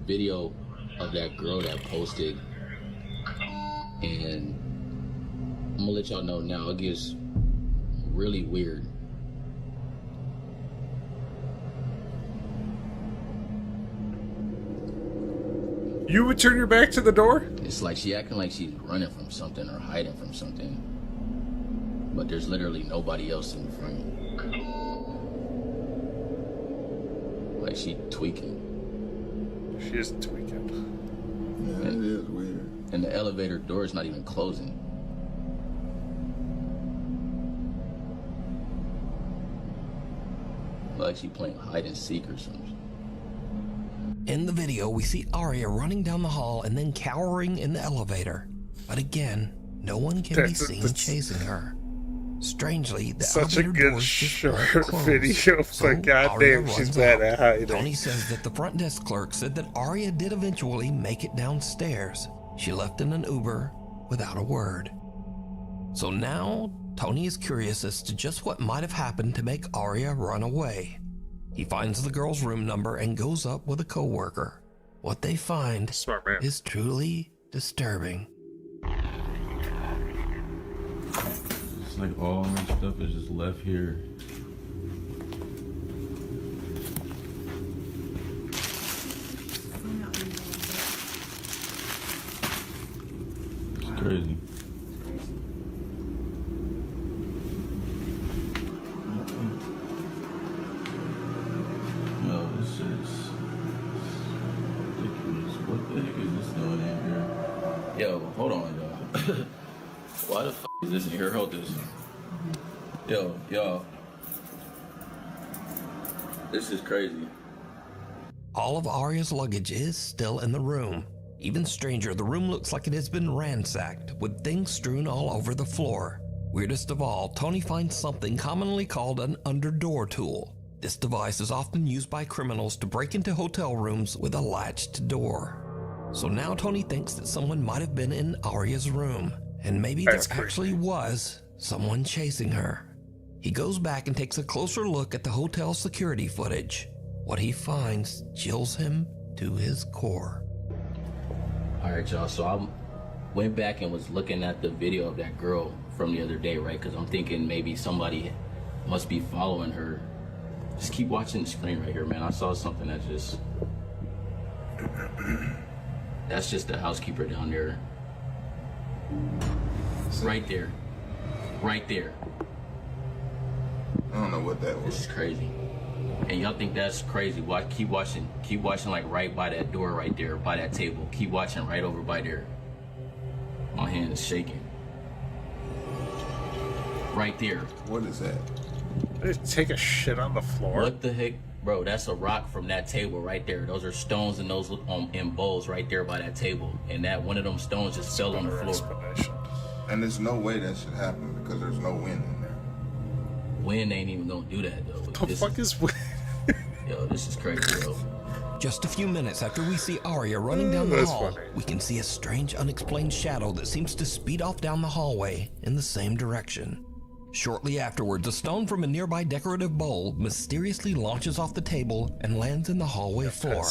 video of that girl that posted, and I'm gonna let y'all know now, it gets really weird. You would turn your back to the door? It's like she acting like she's running from something or hiding from something, but there's literally nobody else in the frame. Like she tweaking. She is tweaking. Yeah, it is weird. And the elevator door is not even closing. Like she playing hide and seek or something. In the video, we see Aria running down the hall and then cowering in the elevator. But again, no one can be seen chasing her. Strangely, the elevator doors just won't close. Video. So Like, goddamn, Aria she's runs bad out. at hiding. Tony says that the front desk clerk said that Aria did eventually make it downstairs. She left in an Uber without a word. So now, Tony is curious as to just what might have happened to make Aria run away. He finds the girl's room number and goes up with a coworker. What they find is truly disturbing. It's like all my stuff is just left here. It's crazy. Yo, this shit is ridiculous. What the heck is this doing in here? Yo, hold on, y'all. Why the f is this in here? Hold this. Yo, y'all. This is crazy. All of Aria's luggage is still in the room. Even stranger, the room looks like it has been ransacked, with things strewn all over the floor. Weirdest of all, Tony finds something commonly called an underdoor tool. This device is often used by criminals to break into hotel rooms with a latched door. So now Tony thinks that someone might have been in Aria's room, and maybe there actually was someone chasing her. He goes back and takes a closer look at the hotel security footage. What he finds chills him to his core. All right, y'all. So I went back and was looking at the video of that girl from the other day, right? Because I'm thinking maybe somebody must be following her. Just keep watching the screen right here, man. I saw something that just... That's just the housekeeper down there. Right there. Right there. I don't know what that was. This is crazy. And y'all think that's crazy? Watch, keep watching like right by that door right there, by that table. Keep watching right over by there. My hand is shaking. Right there. What is that? They take a shit on the floor. What the heck? Bro, that's a rock from that table right there. Those are stones and those in bowls right there by that table. And that one of them stones just fell on the floor. And there's no way that should happen because there's no wind in there. Wind ain't even gonna do that though. The fuck is wind? Yo, this is crazy, bro. Just a few minutes after we see Aria running down the hall, we can see a strange unexplained shadow that seems to speed off down the hallway in the same direction. Shortly afterwards, a stone from a nearby decorative bowl mysteriously launches off the table and lands in the hallway floor.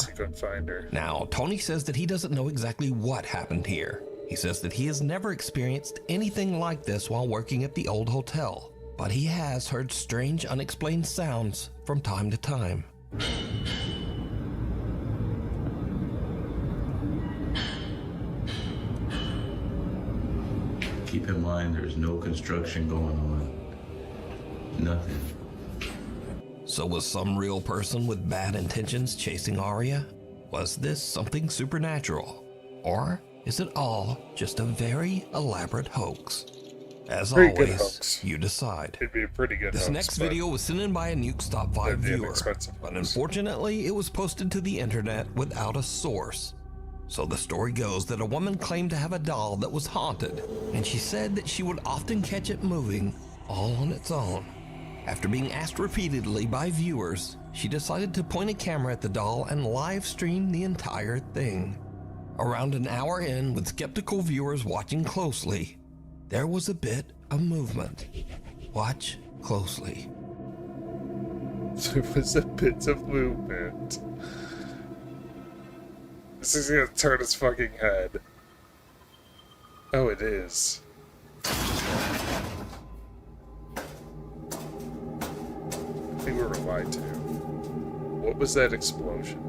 Now, Tony says that he doesn't know exactly what happened here. He says that he has never experienced anything like this while working at the old hotel, but he has heard strange unexplained sounds from time to time. Keep in mind, there's no construction going on. Nothing. So was some real person with bad intentions chasing Aria? Was this something supernatural? Or is it all just a very elaborate hoax? As Pretty good always, hooks. you decide. It'd be a pretty good This hoax, next but video was sent in by a Nuke Stop 5 That'd be an viewer, expensive but hoax. unfortunately it was posted to the internet without a source. So the story goes that a woman claimed to have a doll that was haunted, and she said that she would often catch it moving all on its own. After being asked repeatedly by viewers, she decided to point a camera at the doll and live stream the entire thing. Around an hour in, with skeptical viewers watching closely, there was a bit of movement. Watch closely. There was a bit of movement. This is gonna turn his fucking head. Oh, it is. I think we were lied to. What was that explosion?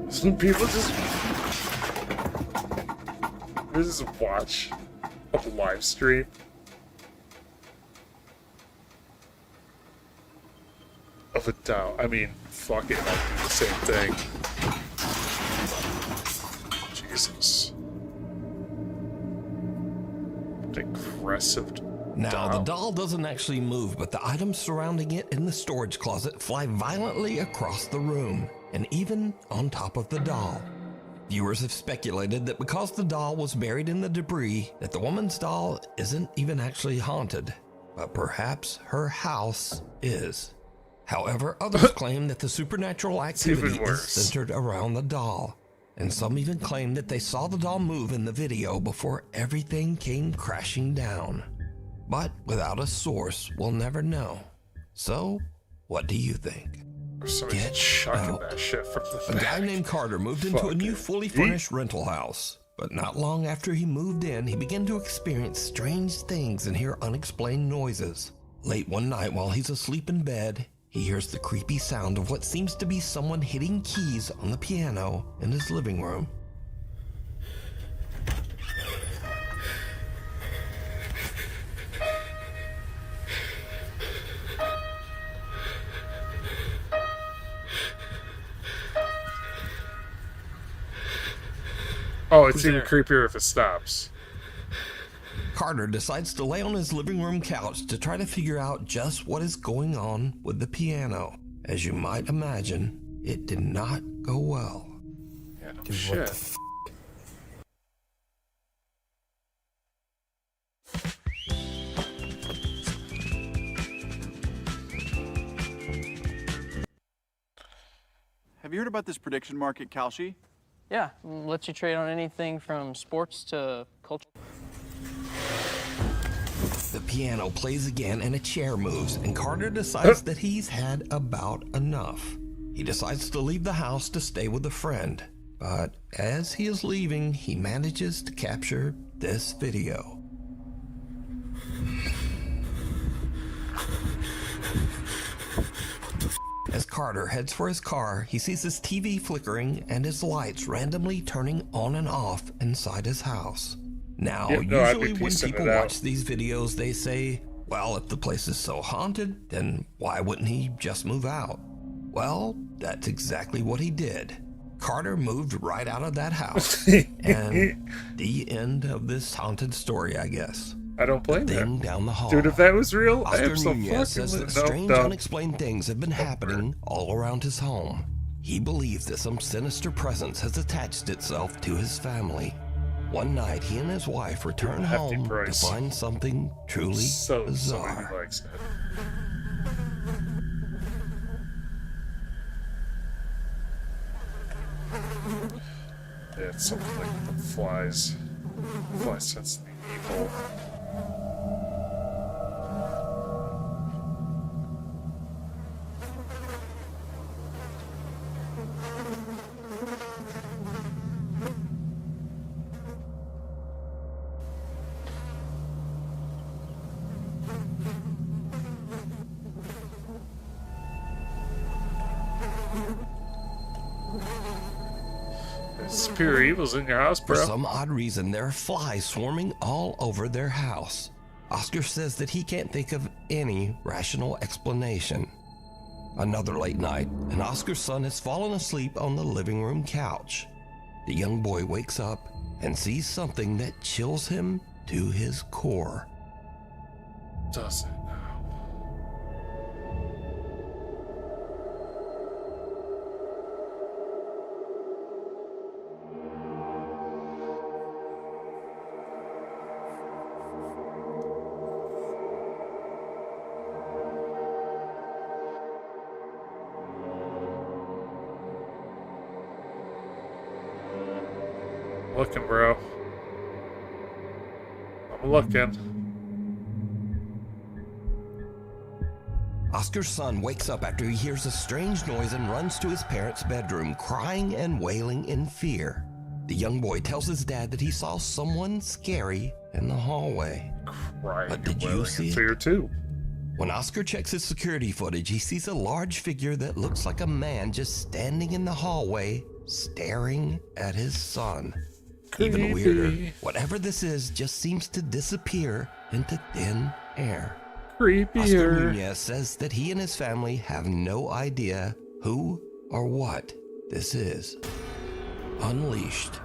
Some people just watch a live stream. Of a doll. I mean, fuck it, I'll do the same thing. Jesus. Aggressive. Now, the doll doesn't actually move, but the items surrounding it in the storage closet fly violently across the room, and even on top of the doll. Viewers have speculated that because the doll was buried in the debris, that the woman's doll isn't even actually haunted, but perhaps her house is. However, others claim that the supernatural activity is centered around the doll, and some even claim that they saw the doll move in the video before everything came crashing down. But without a source, we'll never know. So, what do you think? Get chucking that shit from the A guy named Carter moved into a new fully furnished rental house. But not long after he moved in, he began to experience strange things and hear unexplained noises. Late one night while he's asleep in bed, he hears the creepy sound of what seems to be someone hitting keys on the piano in his living room. Oh, it's even creepier if it stops. Carter decides to lay on his living room couch to try to figure out just what is going on with the piano. As you might imagine, it did not go well. Yeah, no shit. Have you heard about this prediction market, Kalshi? Yeah, lets you trade on anything from sports to culture. The piano plays again and a chair moves, and Carter decides that he's had about enough. He decides to leave the house to stay with a friend, but as he is leaving, he manages to capture this video. As Carter heads for his car, he sees his TV flickering and his lights randomly turning on and off inside his house. Now, usually when people watch these videos, they say, well, if the place is so haunted, then why wouldn't he just move out? Well, that's exactly what he did. Carter moved right out of that house. And the end of this haunted story, I guess. I don't blame him. Down the hall. Dude, if that was real, I Oscar am so Nunez says fucking that strange, unexplained things have been happening all around his home. He believes that some sinister presence has attached itself to his family. One night, he and his wife return home to find something truly bizarre. He likes it. Yeah, it's something like the flies. Flies sense the evil. Superior evil's in your house, bro. For some odd reason, there are flies swarming all over their house. Oscar says that he can't think of any rational explanation. Another late night, and Oscar's son has fallen asleep on the living room couch. The young boy wakes up and sees something that chills him to his core. Does it now? Looking, bro. I'm looking. Oscar's son wakes up after he hears a strange noise and runs to his parents' bedroom, crying and wailing in fear. The young boy tells his dad that he saw someone scary in the hallway. But did you see it? Fear too. When Oscar checks his security footage, he sees a large figure that looks like a man just standing in the hallway, staring at his son. Even weirder, whatever this is just seems to disappear into thin air. Creepier. Oscar Nunez says that he and his family have no idea who or what this is. Unleashed.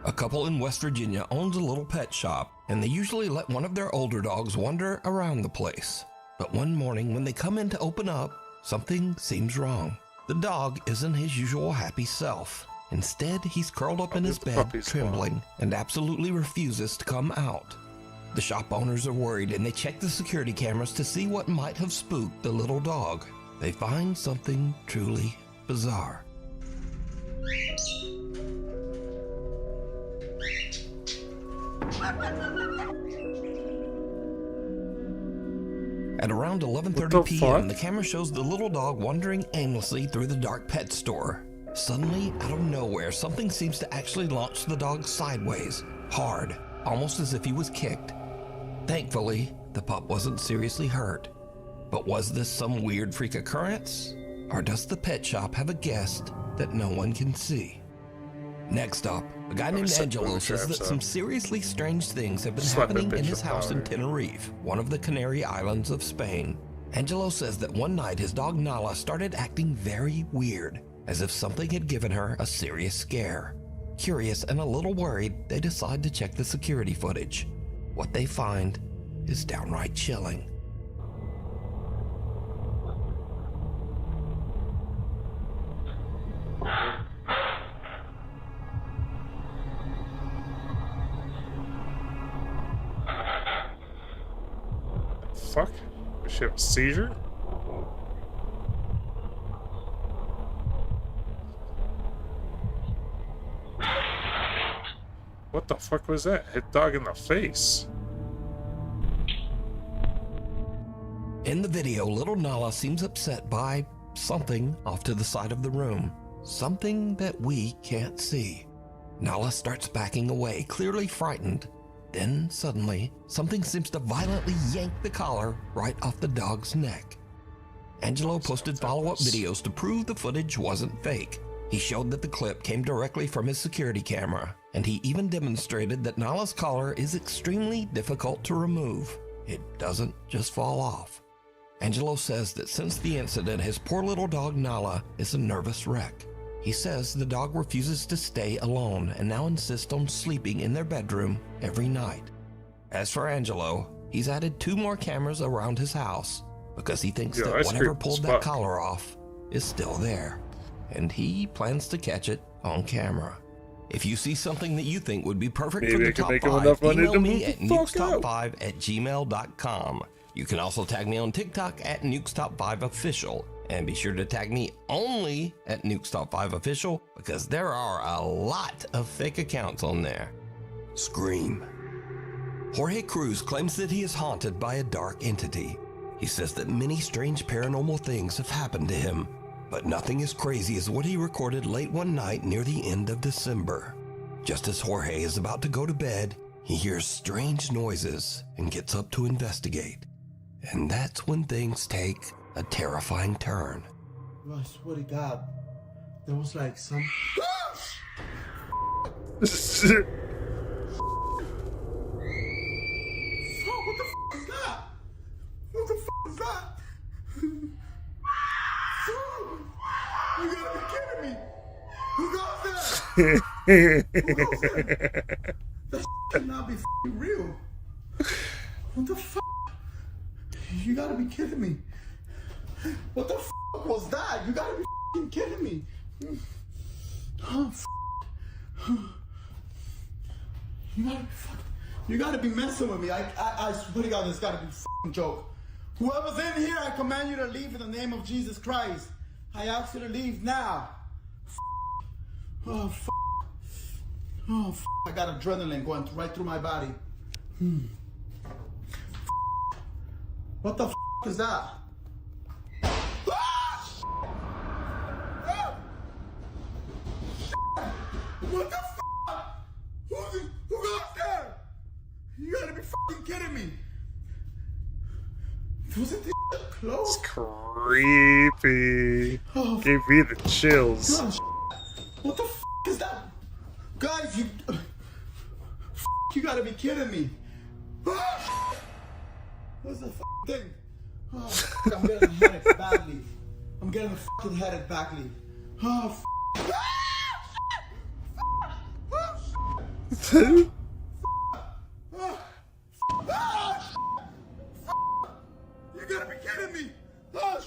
A couple in West Virginia owns a little pet shop, and they usually let one of their older dogs wander around the place. But one morning when they come in to open up, something seems wrong. The dog isn't his usual happy self. Instead, he's curled up in his bed, trembling, and absolutely refuses to come out. The shop owners are worried, and they check the security cameras to see what might have spooked the little dog. They find something truly bizarre. At around 11:30 p.m., the camera shows the little dog wandering aimlessly through the dark pet store. Suddenly, out of nowhere, something seems to actually launch the dog sideways, hard, almost as if he was kicked. Thankfully, the pup wasn't seriously hurt. But was this some weird freak occurrence? Or does the pet shop have a guest that no one can see? Next up, a guy named Angelo says that some seriously strange things have been happening in his house in Tenerife, one of the Canary Islands of Spain. Angelo says that one night his dog Nala started acting very weird, as if something had given her a serious scare. Curious and a little worried, they decide to check the security footage. What they find is downright chilling. Fuck? Does she have a seizure? What the fuck was that? Hit dog in the face. In the video, little Nala seems upset by something off to the side of the room. Something that we can't see. Nala starts backing away, clearly frightened. Then, suddenly, something seems to violently yank the collar right off the dog's neck. Angelo posted follow-up videos to prove the footage wasn't fake. He showed that the clip came directly from his security camera, and he even demonstrated that Nala's collar is extremely difficult to remove. It doesn't just fall off. Angelo says that since the incident, his poor little dog Nala is a nervous wreck. He says the dog refuses to stay alone and now insists on sleeping in their bedroom every night. As for Angelo, he's added 2 more cameras around his house because he thinks that whatever pulled that collar off is still there, and he plans to catch it on camera. If you see something that you think would be perfect for the top 5, email me at nukestop5@gmail.com. You can also tag me on TikTok at nukestop5official. And be sure to tag me only at nukestop5official because there are a lot of fake accounts on there. Scream. Jorge Cruz claims that he is haunted by a dark entity. He says that many strange paranormal things have happened to him, but nothing as crazy as what he recorded late one night near the end of December. Just as Jorge is about to go to bed, he hears strange noises and gets up to investigate. And that's when things take a terrifying turn. I swear to God, there was like some... Fuck, what the You gotta be kidding me! Who goes there? Who goes there? That cannot be f***ing real. What the f***? You gotta be kidding me. What the f*** was that? You gotta be f***ing kidding me. Oh, f***. You gotta be messing with me. I swear to God, this gotta be a f***ing joke. Whoever's in here, I command you to leave in the name of Jesus Christ. I ask you to leave now. Oh, f***. Oh, f***. I got adrenaline going right through my body. What the f*** is that? What the f***? Who goes there? You gotta be f***ing kidding me. Wasn't this close? It's creepy. Oh, gave me the chills. Oh, what the f*** is that? Guys, you gotta be kidding me. What's the f*** thing? Oh, I'm getting headed badly. I'm getting f***ing headed badly. Oh, f***. You gotta be kidding me! Oh,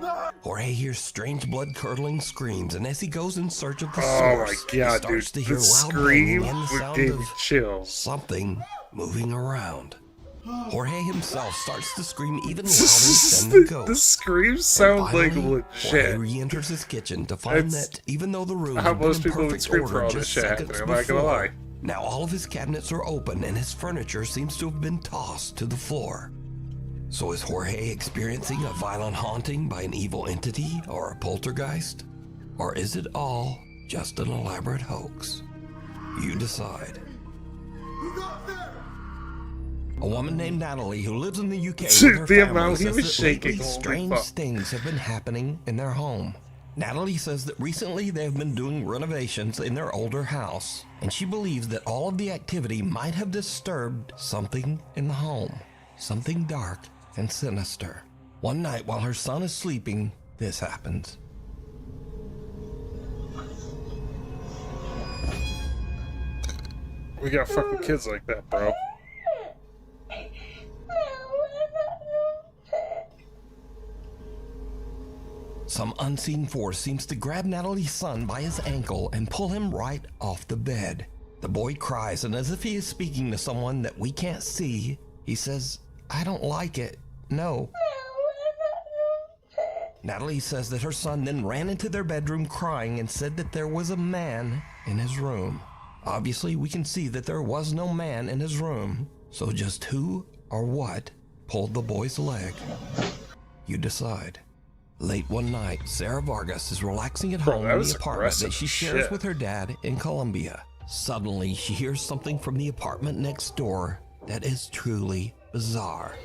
no. Jorge hears strange blood-curdling screams, and as he goes in search of the Oh my source, God, he starts dude, to hear the loud banging scream and the sound gave me of chills. something moving around. Jorge himself starts to scream even louder than the ghost. The screams sound Finally, like Jorge legit. re-enters his kitchen to find That's that even though the room how had been most in people would perfect scream for order all this just shit seconds happening, I'm not gonna before, lie. now all of his cabinets are open and his furniture seems to have been tossed to the floor. So is Jorge experiencing a violent haunting by an evil entity or a poltergeist? Or is it all just an elaborate hoax? You decide. A woman named Natalie who lives in the UK with her The family amount he says was that shaking, lately holy strange fuck. things have been happening in their home. Natalie says that recently they have been doing renovations in their older house, and she believes that all of the activity might have disturbed something in the home, something dark and sinister. One night while her son is sleeping, this happens. We got fucking kids like that, bro. Some unseen force seems to grab Natalie's son by his ankle and pull him right off the bed. The boy cries, and as if he is speaking to someone that we can't see, he says, "I don't like it. No." Natalie says that her son then ran into their bedroom crying and said that there was a man in his room. Obviously, we can see that there was no man in his room, so just who or what pulled the boy's leg? You decide. Late one night, Sarah Vargas is relaxing at home that in was the apartment that aggressive she shares shit. with her dad in Colombia. Suddenly, she hears something from the apartment next door that is truly bizarre.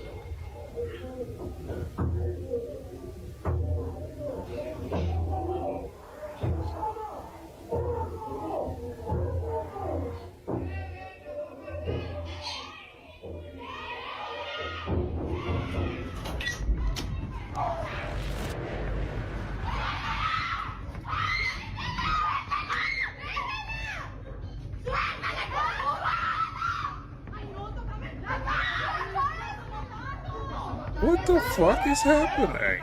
What the fuck is happening?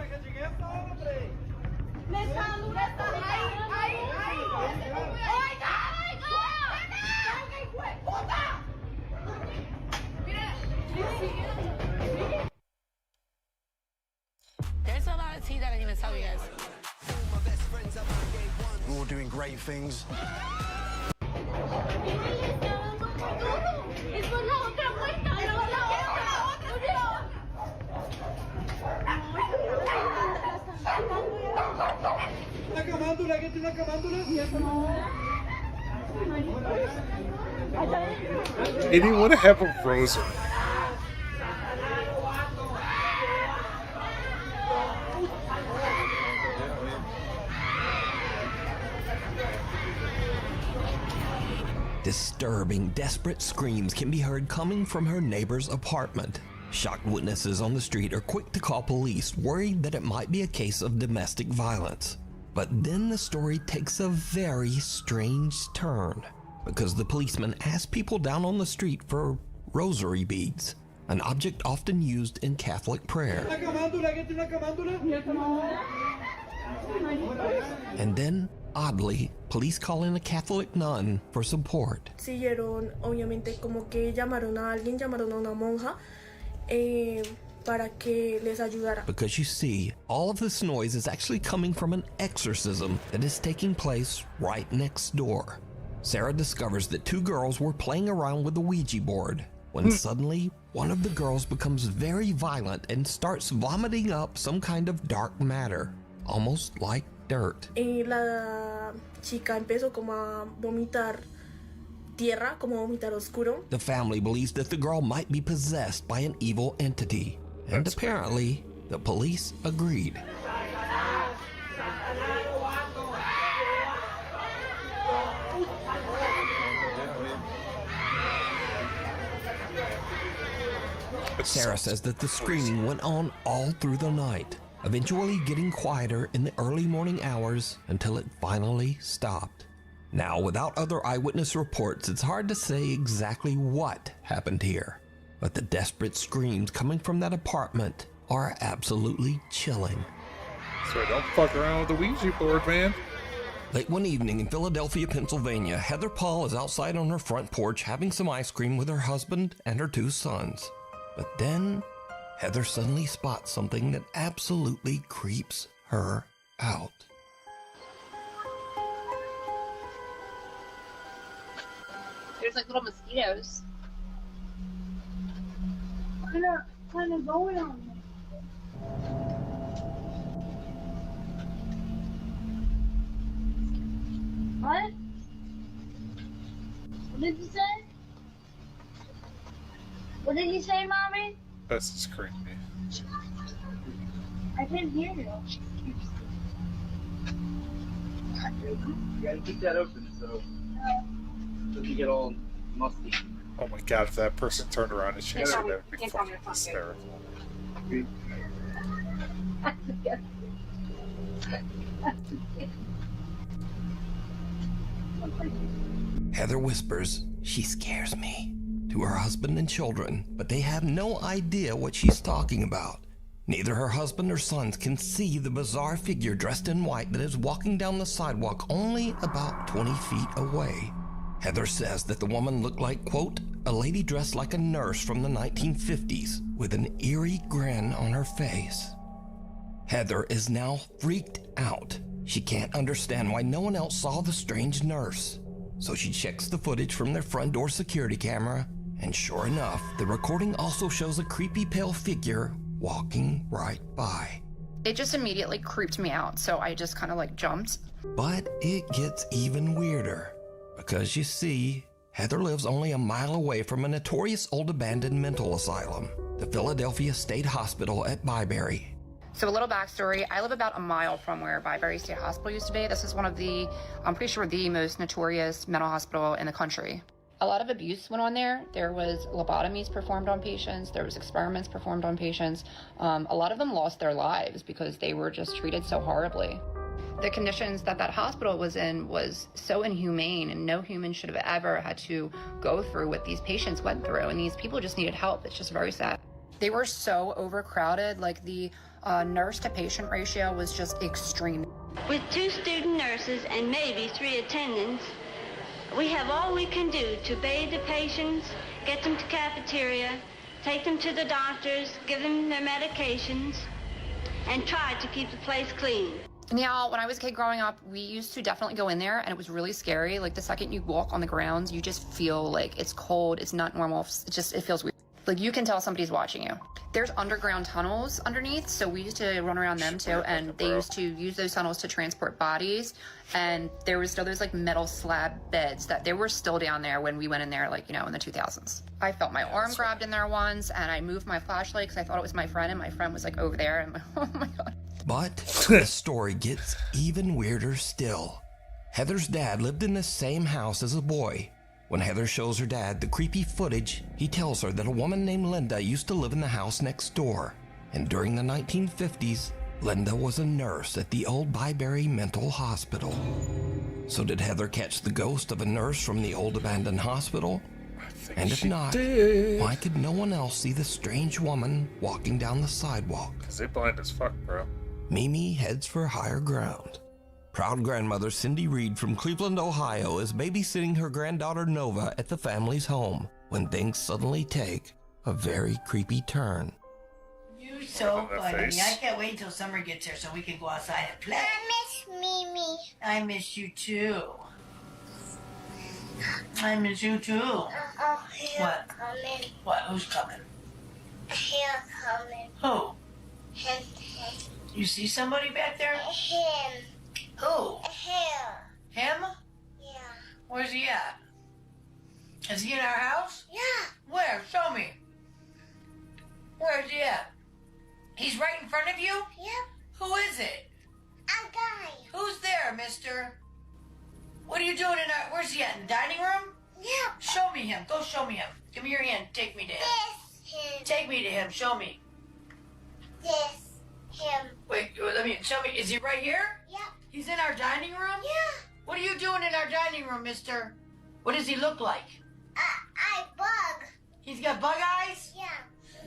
There's a lot of tea that I didn't even tell you guys. We're all doing great things. And you want to have a rosary. Disturbing, desperate screams can be heard coming from her neighbor's apartment. Shocked witnesses on the street are quick to call police, worried that it might be a case of domestic violence. But then the story takes a very strange turn, because the policeman asked people down on the street for rosary beads, an object often used in Catholic prayer. And then, oddly, police call in a Catholic nun for support. Siguieron, obviamente, como que llamaron a alguien, llamaron a una monja para que les ayudara. Because you see, all of this noise is actually coming from an exorcism that is taking place right next door. Sarah discovers that two girls were playing around with the Ouija board when suddenly one of the girls becomes very violent and starts vomiting up some kind of dark matter, almost like dirt. La chica empezó como a vomitar tierra, como vomitar oscuro. The family believes that the girl might be possessed by an evil entity, and apparently the police agreed. Sarah says that the screaming went on all through the night, eventually getting quieter in the early morning hours until it finally stopped. Now, without other eyewitness reports, it's hard to say exactly what happened here, but the desperate screams coming from that apartment are absolutely chilling. So don't fuck around with the Ouija board, man. Late one evening in Philadelphia, Pennsylvania, Heather Paul is outside on her front porch having some ice cream with her husband and her two sons. But then, Heather suddenly spots something that absolutely creeps her out. There's like little mosquitoes. What kind of going on there? What? What did you say? What did you say, Mommy? This is creepy. I didn't hear you. You gotta keep that open so you get all musty. Oh my god, if that person turned around and chased her, that would be Can't fucking tell me. hysterical. Heather whispers, "She scares me," to her husband and children, but they have no idea what she's talking about. Neither her husband or sons can see the bizarre figure dressed in white that is walking down the sidewalk only about 20 feet away. Heather says that the woman looked like, quote, a lady dressed like a nurse from the 1950s with an eerie grin on her face. Heather is now freaked out. She can't understand why no one else saw the strange nurse. So she checks the footage from their front door security camera, and sure enough, the recording also shows a creepy pale figure walking right by. It just immediately creeped me out, so I just kind of like jumped. But it gets even weirder, because you see, Heather lives only a mile away from a notorious old abandoned mental asylum, the Philadelphia State Hospital at Byberry. So a little backstory, I live about a mile from where Byberry State Hospital used to be. This is one of the, I'm pretty sure, the most notorious mental hospital in the country. A lot of abuse went on there. There was lobotomies performed on patients. There was experiments performed on patients. A lot of them lost their lives because they were just treated so horribly. The conditions that that hospital was in was so inhumane, and no human should have ever had to go through what these patients went through, and these people just needed help. It's just very sad. They were so overcrowded, like the nurse to patient ratio was just extreme. With 2 student nurses and maybe 3 attendants, we have all we can do to bathe the patients, get them to cafeteria, take them to the doctors, give them their medications, and try to keep the place clean. Now, when I was a kid growing up, we used to definitely go in there, and it was really scary. Like, the second you walk on the grounds, you just feel like it's cold, it's not normal, it feels weird. Like, you can tell somebody's watching you. There's underground tunnels underneath, so we used to run around them too, and they used to use those tunnels to transport bodies, and there was still those like metal slab beds that they were still down there when we went in there, like, you know, in the 2000s. I felt my arm grabbed in there once, and I moved my flashlight because I thought it was my friend, and my friend was like over there, and I'm like, oh my god. But the story gets even weirder still. Heather's dad lived in the same house as a boy. When Heather shows her dad the creepy footage, he tells her that a woman named Linda used to live in the house next door. And during the 1950s, Linda was a nurse at the old Byberry Mental Hospital. So did Heather catch the ghost of a nurse from the old abandoned hospital? And if not, why could no one else see the strange woman walking down the sidewalk? Cause they blind as fuck, bro. Mimi heads for higher ground. Proud grandmother Cindy Reed from Cleveland, Ohio is babysitting her granddaughter Nova at the family's home when things suddenly take a very creepy turn. You're so funny. I can't wait until summer gets here so we can go outside and play. I miss Mimi. I miss you too. I miss you too. What? Coming. What? Who's coming? Here coming. Who? Him. You see somebody back there? Him. Who? Here. Him? Yeah. Where's he at? Is he in our house? Yeah. Where? Show me. Where's he at? He's right in front of you? Yep. Who is it? A guy. Who's there, mister? What are you doing in our... Where's he at? In the dining room? Yep. Show me him. Go show me him. Give me your hand. Take me to him. This him. Take me to him. Show me. This him. Wait, let me... Show me. Is he right here? Yep. He's in our dining room? Yeah. What are you doing in our dining room, mister? What does he look like? I bug. He's got bug eyes? Yeah.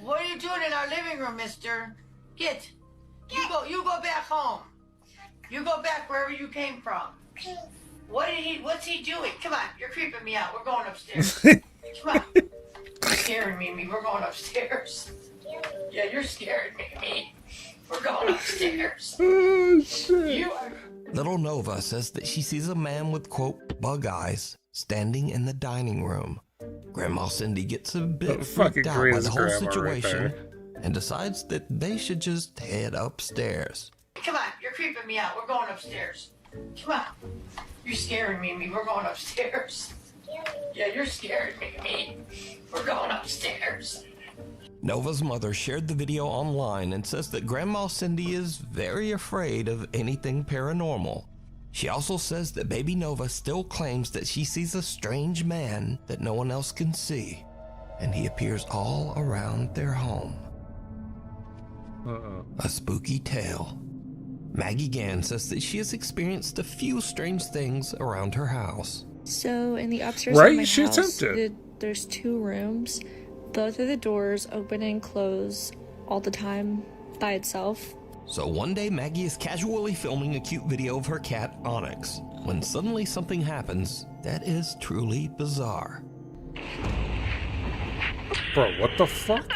What are you doing in our living room, mister? Get. You go back home. You go back wherever you came from. Okay. What's he doing? Come on, you're creeping me out. We're going upstairs. Come on. You're scaring me. We're going upstairs. Yeah, you're scaring me. We're going upstairs. Oh, shit. You are... Little Nova says that she sees a man with, quote, bug eyes standing in the dining room. Grandma Cindy gets a bit freaked out by the whole situation and decides that they should just head upstairs. Come on, you're creeping me out. We're going upstairs. Come on. You're scaring me. We're going upstairs. Yeah, you're scaring me. We're going upstairs. Nova's mother shared the video online and says that Grandma Cindy is very afraid of anything paranormal. She also says that baby Nova still claims that she sees a strange man that no one else can see, and he appears all around their home. A spooky tale. Maggie Gann says that she has experienced a few strange things around her house. So in the upstairs of my house, there's 2 rooms. Both of the doors open and close all the time by itself. So one day Maggie is casually filming a cute video of her cat, Onyx, when suddenly something happens that is truly bizarre. Bro, what the fuck?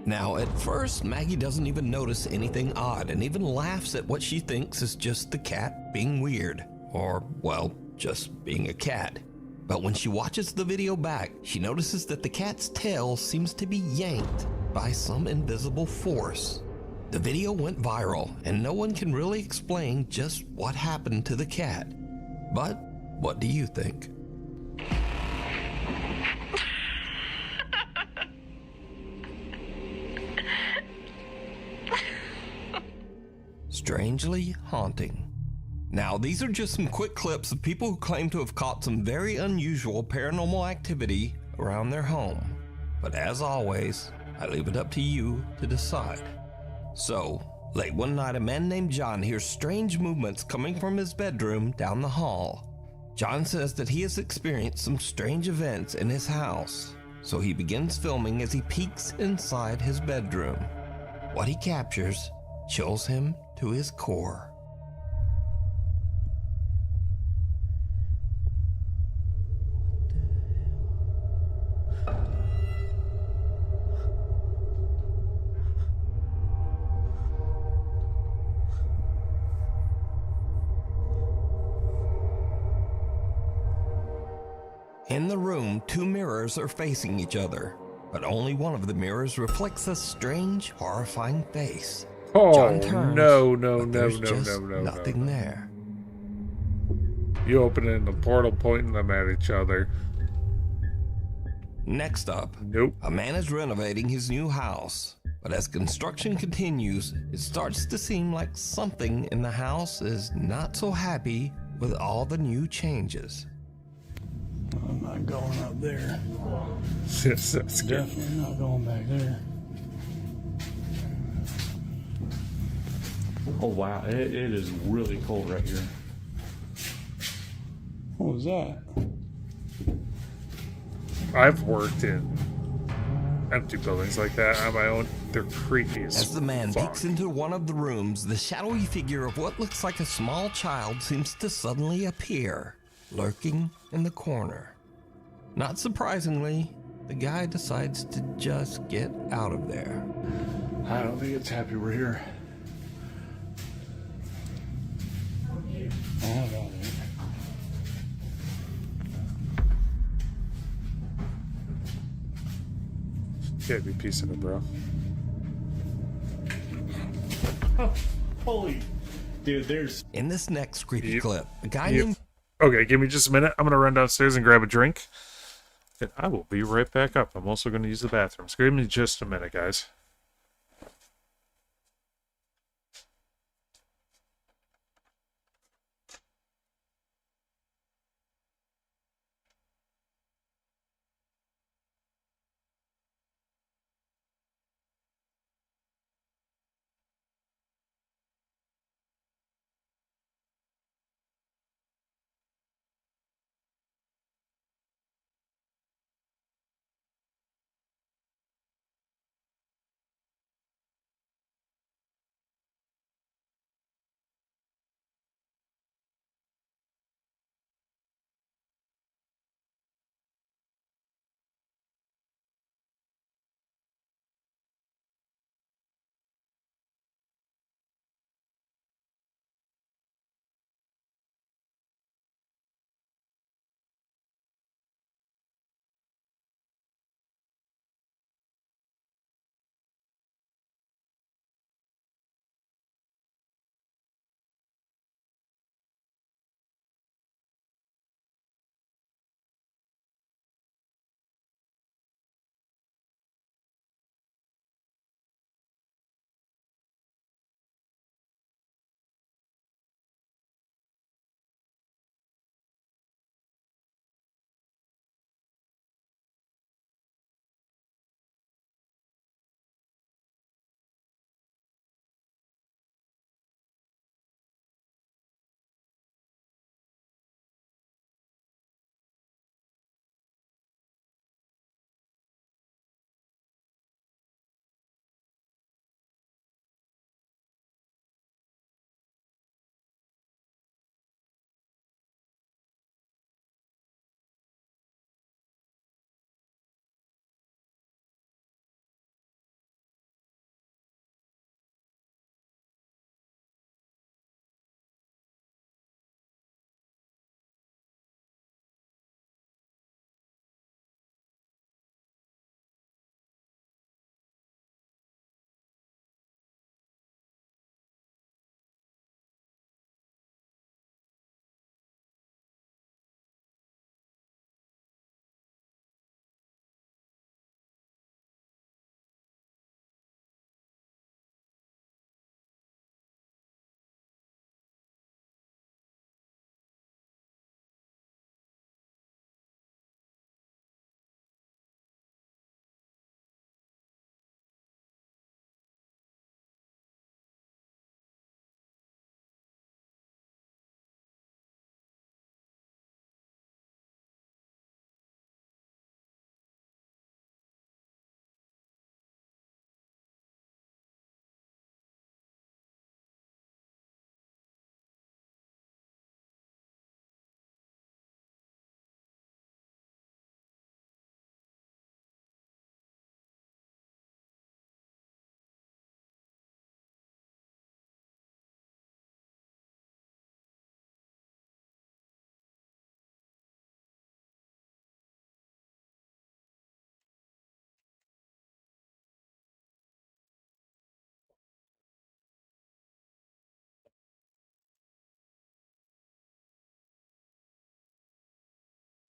Now, at first, Maggie doesn't even notice anything odd and even laughs at what she thinks is just the cat being weird. Or, well, just being a cat. But when she watches the video back, she notices that the cat's tail seems to be yanked by some invisible force. The video went viral, and no one can really explain just what happened to the cat. But what do you think? Strangely haunting. Now, these are just some quick clips of people who claim to have caught some very unusual paranormal activity around their home. But as always, I leave it up to you to decide. So, late one night, a man named John hears strange movements coming from his bedroom down the hall. John says that he has experienced some strange events in his house, so he begins filming as he peeks inside his bedroom. What he captures chills him to his core. In the room, 2 mirrors are facing each other, but only one of the mirrors reflects a strange, horrifying face. Oh, John turns, no, nothing there. You opening the portal, pointing them at each other. Next up, nope. A man is renovating his new house, But as construction continues, it starts to seem like something in the house is not so happy with all the new changes. I'm not going up there. Yes, that's good. Definitely not going back there. Oh wow, it is really cold right here. What was that? I've worked in empty buildings like that on my own. They're creepy as the man fuck. peeks into one of the rooms, the shadowy figure of what looks like a small child seems to suddenly appear, lurking in the corner. Not surprisingly, the guy decides to just get out of there. I don't think it's happy we're here. Oh, God. Can't be piecing it, bro. Holy, dude, there's... In this next creepy clip, a guy named... Okay, give me just a minute. I'm gonna run downstairs and grab a drink. And I will be right back up. I'm also gonna use the bathroom. So give me just a minute, guys.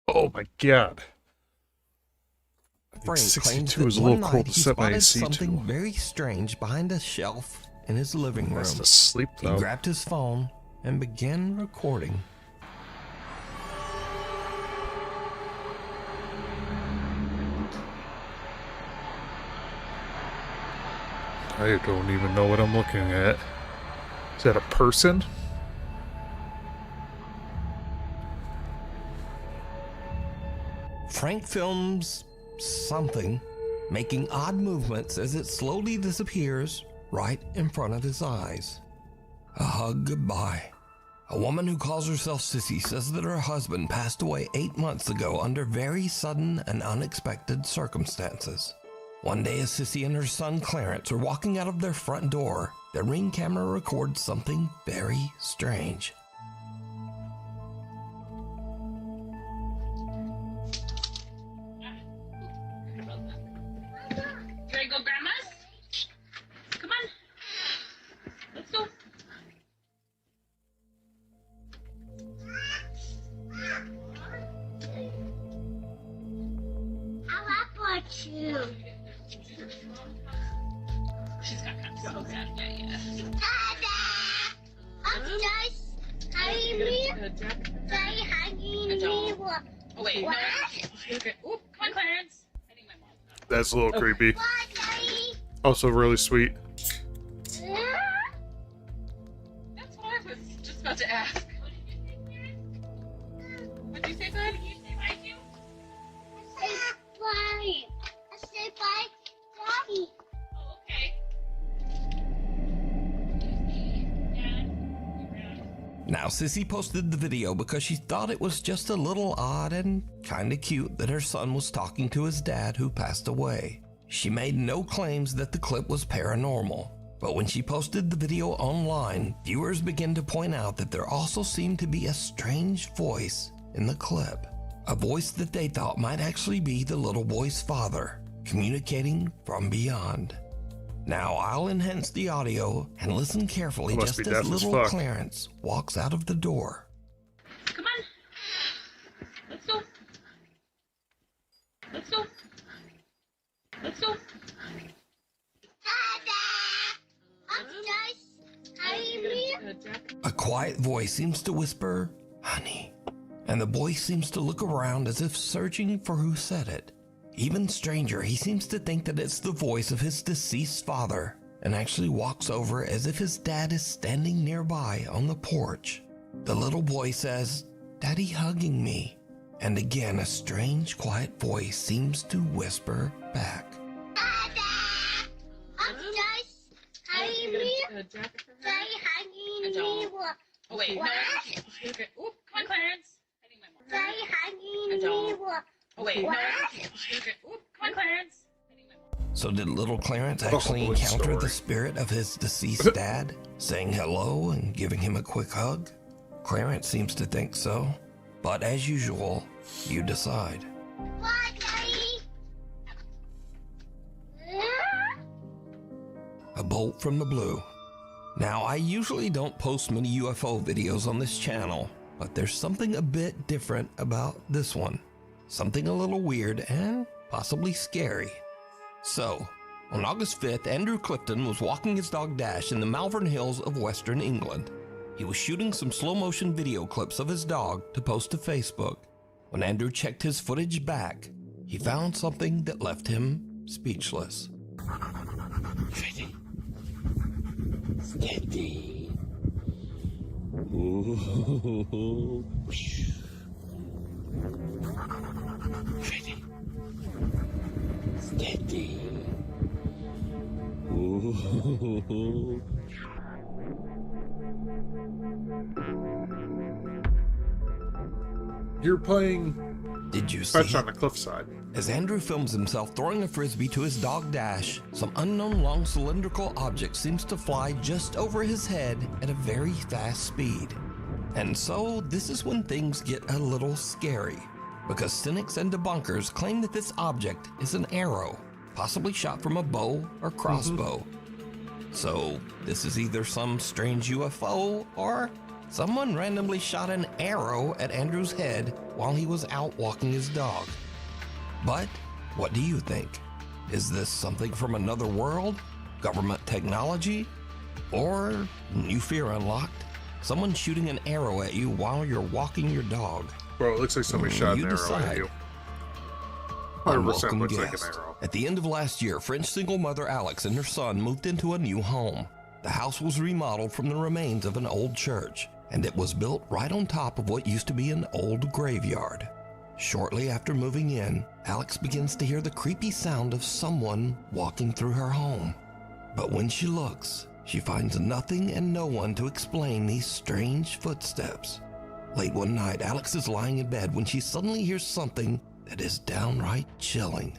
Oh my god. Frank claims 62 that is a one little cold night to he sit by spotted AC something too. very strange behind a shelf in his living room. That's asleep He though. grabbed his phone and began recording. I don't even know what I'm looking at. Is that a person? Frank films something making odd movements as it slowly disappears right in front of his eyes. A hug goodbye. A woman who calls herself Sissy says that her husband passed away 8 months ago under very sudden and unexpected circumstances. One day as Sissy and her son Clarence are walking out of their front door, their Ring camera records something very strange. You ready to go, Grandma's? Come on. Let's go. I want you. She's got kind of so bad. Yeah. I'm just hugging me. Daddy hugging me. Oh, wait. No. Okay. Oop, come on, Clarence. I think my mom. That's a little creepy. Bye, Daddy. Also really sweet. That's what I was just about to ask. What'd you say, bud? Did you say bye too? I said bye. I said bye, Daddy. Oh, okay. Now, Sissy posted the video because she thought it was just a little odd and kinda cute that her son was talking to his dad who passed away. She made no claims that the clip was paranormal, but when she posted the video online, viewers began to point out that there also seemed to be a strange voice in the clip. A voice that they thought might actually be the little boy's father, communicating from beyond. Now, I'll enhance the audio and listen carefully It must just be as deaf as little fuck. Clarence walks out of the door. Come on. Let's go. Let's go. Let's go. I'm just hugging me. A quiet voice seems to whisper, "Honey," and the boy seems to look around as if searching for who said it. Even stranger, he seems to think that it's the voice of his deceased father and actually walks over as if his dad is standing nearby on the porch. The little boy says, "Daddy hugging me," and again a strange quiet voice seems to whisper back. I'm just hugging me. Daddy hugging me. Oh, wait. No. Okay. Oop, come on, Clarence. I think my mom. Daddy hugging me. Oh, wait. No. Okay. Oop, come on, Clarence. So did little Clarence What a actually horrid encounter story. the spirit of his deceased dad, saying hello and giving him a quick hug? Clarence seems to think so, but as usual, you decide. Bye, Daddy. A bolt from the blue. Now, I usually don't post many UFO videos on this channel, but there's something a bit different about this one. Something a little weird and possibly scary. So, on August 5th, Andrew Clifton was walking his dog Dash in the Malvern Hills of Western England. He was shooting some slow-motion video clips of his dog to post to Facebook. When Andrew checked his footage back, he found something that left him speechless. Steady. Ooh. Ready. Steady. Ooh. You're playing Did you see Fetch on it? the cliffside. As Andrew films himself throwing a frisbee to his dog Dash, some unknown long cylindrical object seems to fly just over his head at a very fast speed. And so this is when things get a little scary, because cynics and debunkers claim that this object is an arrow, possibly shot from a bow or crossbow. So this is either some strange UFO or someone randomly shot an arrow at Andrew's head while he was out walking his dog. But What do you think? Is this something from another world? Government technology? Or new fear unlocked? Someone shooting an arrow at you while you're walking your dog. Bro, it looks like somebody shot an arrow at you. 100% Unwelcome looks like an guest. arrow. At the end of last year, French single mother Alex and her son moved into a new home. The house was remodeled from the remains of an old church, and it was built right on top of what used to be an old graveyard. Shortly after moving in, Alex begins to hear the creepy sound of someone walking through her home. But when she looks, she finds nothing and no one to explain these strange footsteps. Late one night, Alex is lying in bed when she suddenly hears something that is downright chilling.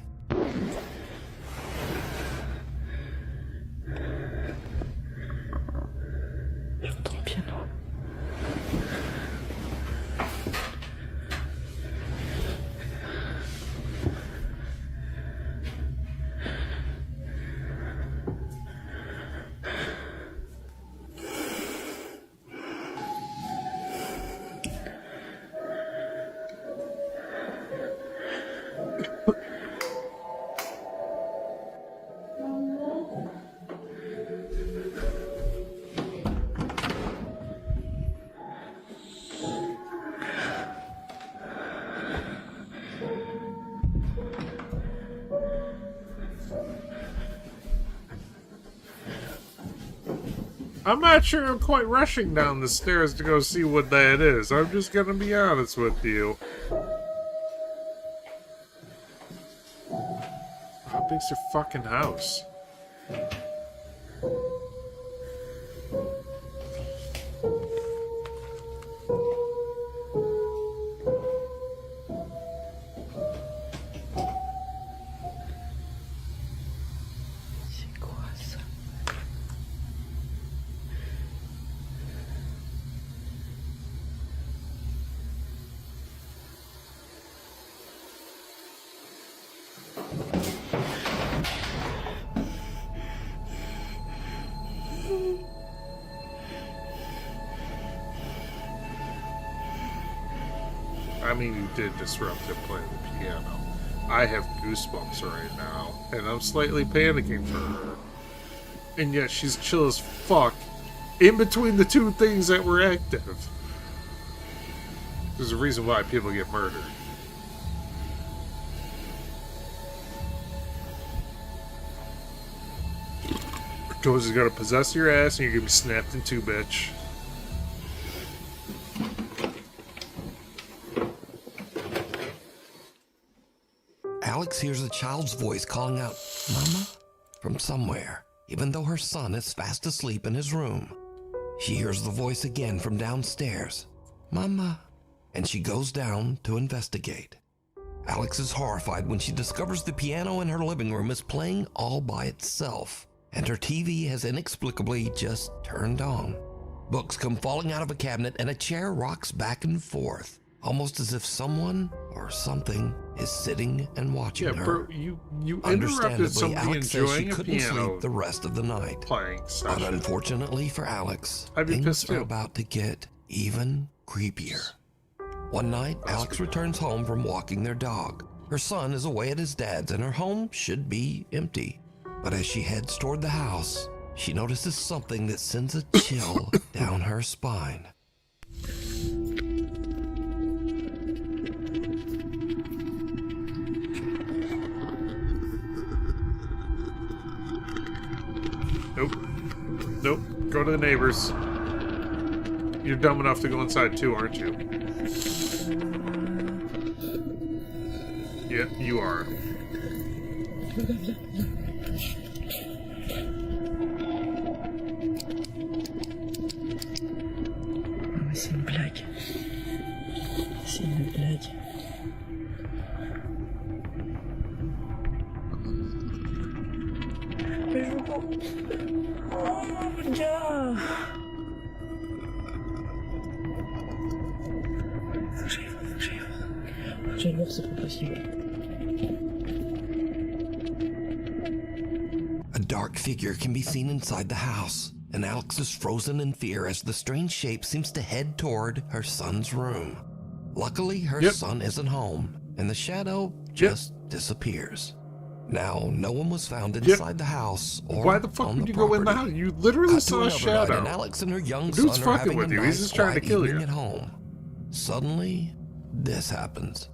I'm not sure I'm quite rushing down the stairs to go see what that is. I'm just gonna be honest with you. How big's your fucking house? I mean, you did disrupt him playing the piano. I have goosebumps right now, and I'm slightly panicking for her. And yet she's chill as fuck in between the two things that were active. There's a reason why people get murdered. Ghost is gonna possess your ass and you're gonna be snapped in two, bitch. Alex hears a child's voice calling out, "Mama?" from somewhere, even though her son is fast asleep in his room. She hears the voice again from downstairs, "Mama," and she goes down to investigate. Alex is horrified when she discovers the piano in her living room is playing all by itself, and her TV has inexplicably just turned on. Books come falling out of a cabinet and a chair rocks back and forth, almost as if someone or something is sitting and watching her. Bro, you interrupted somebody Alex says she enjoying a couldn't piano sleep the rest of the night. playing But session. unfortunately for Alex, I'd be things pissed are too. about to get even creepier. One night, Alex returns home from walking their dog. Her son is away at his dad's and her home should be empty. But as she heads toward the house, she notices something that sends a chill down her spine. Nope. Nope. Go to the neighbors. You're dumb enough to go inside too, aren't you? Yeah, you are. C'est une blague. C'est une blague. Mais je veux pas. Oh mon Dieu. Faut que j'aille voir, J'aille voir, c'est pas possible. A dark figure can be seen inside the house, and Alex is frozen in fear as the strange shape seems to head toward her son's room. Luckily, her son isn't home, and the shadow just disappears. Now, no one was found inside the house or why the fuck on would the you go in the property. house? You literally Cut to saw a another shadow. night, and Alex and her young The dude's son are fucking having with a you. He's nice, just trying to quiet kill evening you. at home. Suddenly, this happens.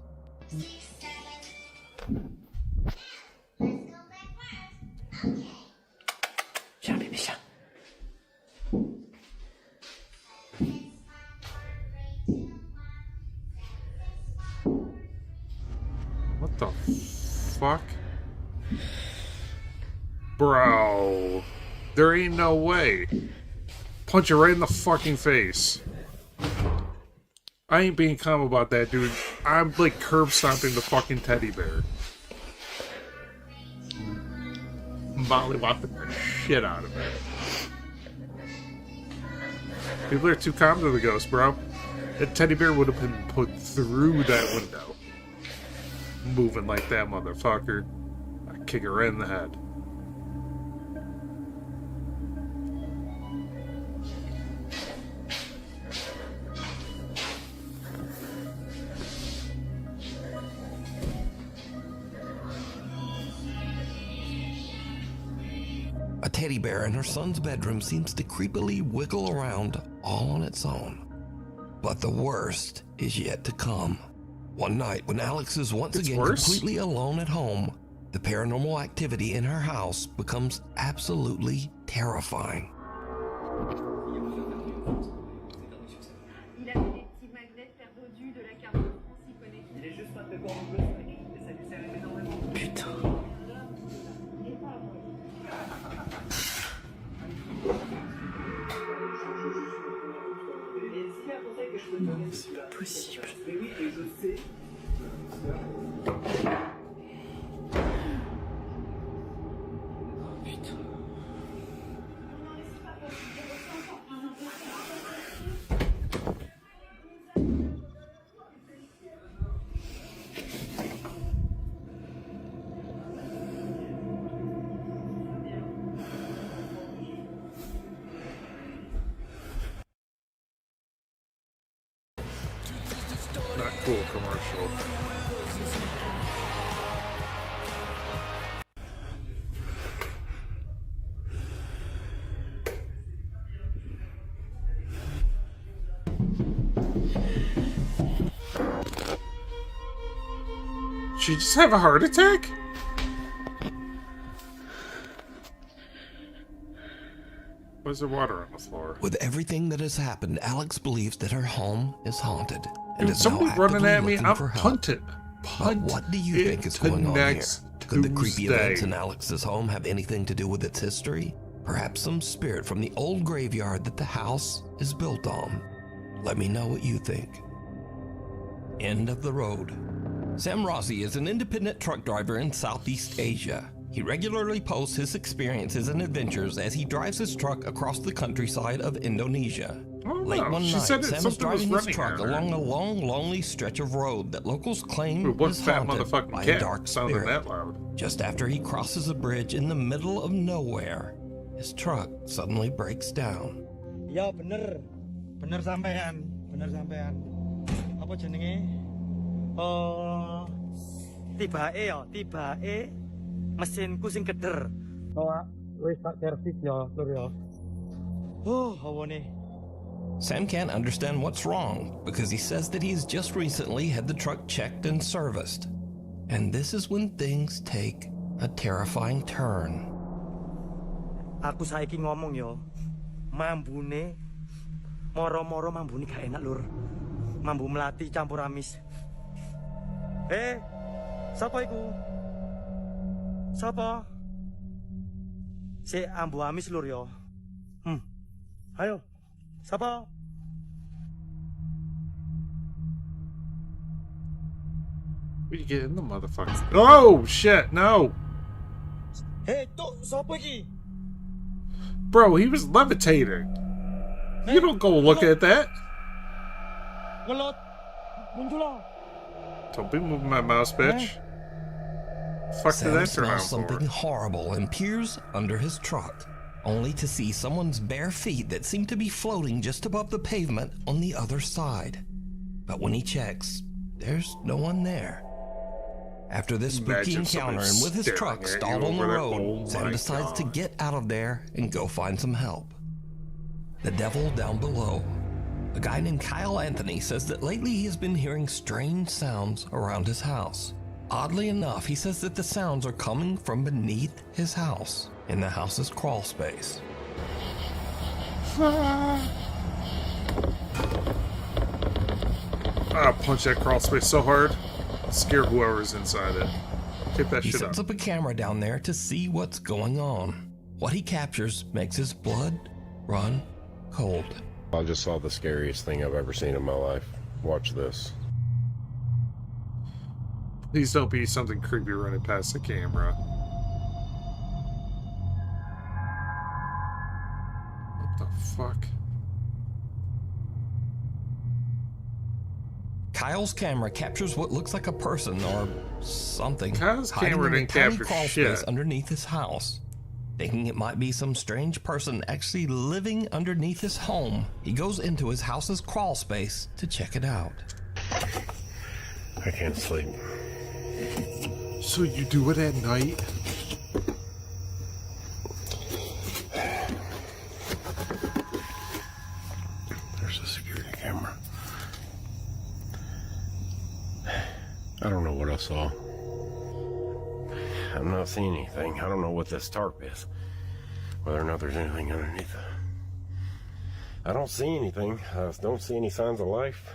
Viens, bébé, viens. What the fuck? Bro. There ain't no way. Punch you right in the fucking face. I ain't being calm about that, dude. I'm like curb stomping the fucking teddy bear. Molly whopping the shit out of it. People are too calm to the ghost, bro. That teddy bear would have been put through that window. Moving like that motherfucker. I'd kick her in the head. A teddy bear in her son's bedroom seems to creepily wiggle around all on its own. But the worst is yet to come. One night, when Alex is once again completely alone at home, the paranormal activity in her house becomes absolutely terrifying. Non, c'est pas possible. Not cool commercial. She just have a heart attack? Why's there water on the floor? With everything that has happened, Alex believes that her home is haunted and Dude, is now somebody running actively at me, looking I'm for help. punted. But what do you think is going on here? Could the creepy Tuesday. events in Alex's home have anything to do with its history? Perhaps some spirit from the old graveyard that the house is built on? Let me know what you think. End of the road. Sam Rossi is an independent truck driver in Southeast Asia. He regularly posts his experiences and adventures as he drives his truck across the countryside of Indonesia. Late one night, Sam is driving his truck along a long, lonely stretch of road that locals claim is haunted by a dark spirit. Just after he crosses a bridge in the middle of nowhere, his truck suddenly breaks down. Ya bener, bener sampean, bener sampean. Apa jenenge? Tibake ya, tibake mesinku sing keder. Oh, wis tak servis ya, Lur ya. Oh, hawane. Sam can't understand what's wrong because he says that he's just recently had the truck checked and serviced. And this is when things take a terrifying turn. Aku saiki ngomong yo, mambune moro-moro mambune gak enak, Lur. Mambu melati campur amis. Sapa iku? Sapa? Si ambu amis, Lur yo. Ayo. Sapa? We get in the motherfucker. Oh shit, no. Hey, sapa iki? Bro, he was levitating. You don't go look at that. Ngelot. Munculo. Don't be moving my mouse, bitch. Fuck did Sam that turn smells out something for? horrible and peers under his truck, only to see someone's bare feet that seem to be floating just above the pavement on the other side. But when he checks, there's no one there. After this spooky Imagine encounter somebody and with his staring truck at you stalled on the over there. road, Oh Sam my decides to God. get out of there and go find some help. The devil down below. A guy named Kyle Anthony says that lately he has been hearing strange sounds around his house. Oddly enough, he says that the sounds are coming from beneath his house, in the house's crawl space. Punch that crawl space so hard, scare whoever's inside it. Get that He shit sets up. up a camera down there to see what's going on. What he captures makes his blood run cold. I just saw the scariest thing I've ever seen in my life. Watch this. Please don't be something creepy running past the camera. What the fuck? Kyle's camera captures what looks like a person or something Kyle's hiding camera in the didn't tiny capture crawl shit. space underneath his house. Thinking it might be some strange person actually living underneath his home, he goes into his house's crawl space to check it out. I can't sleep. So you do it at night? There's a security camera. I don't know what I saw. I'm not seeing anything. I don't know what this tarp is. Whether or not there's anything underneath it. I don't see anything. I don't see any signs of life.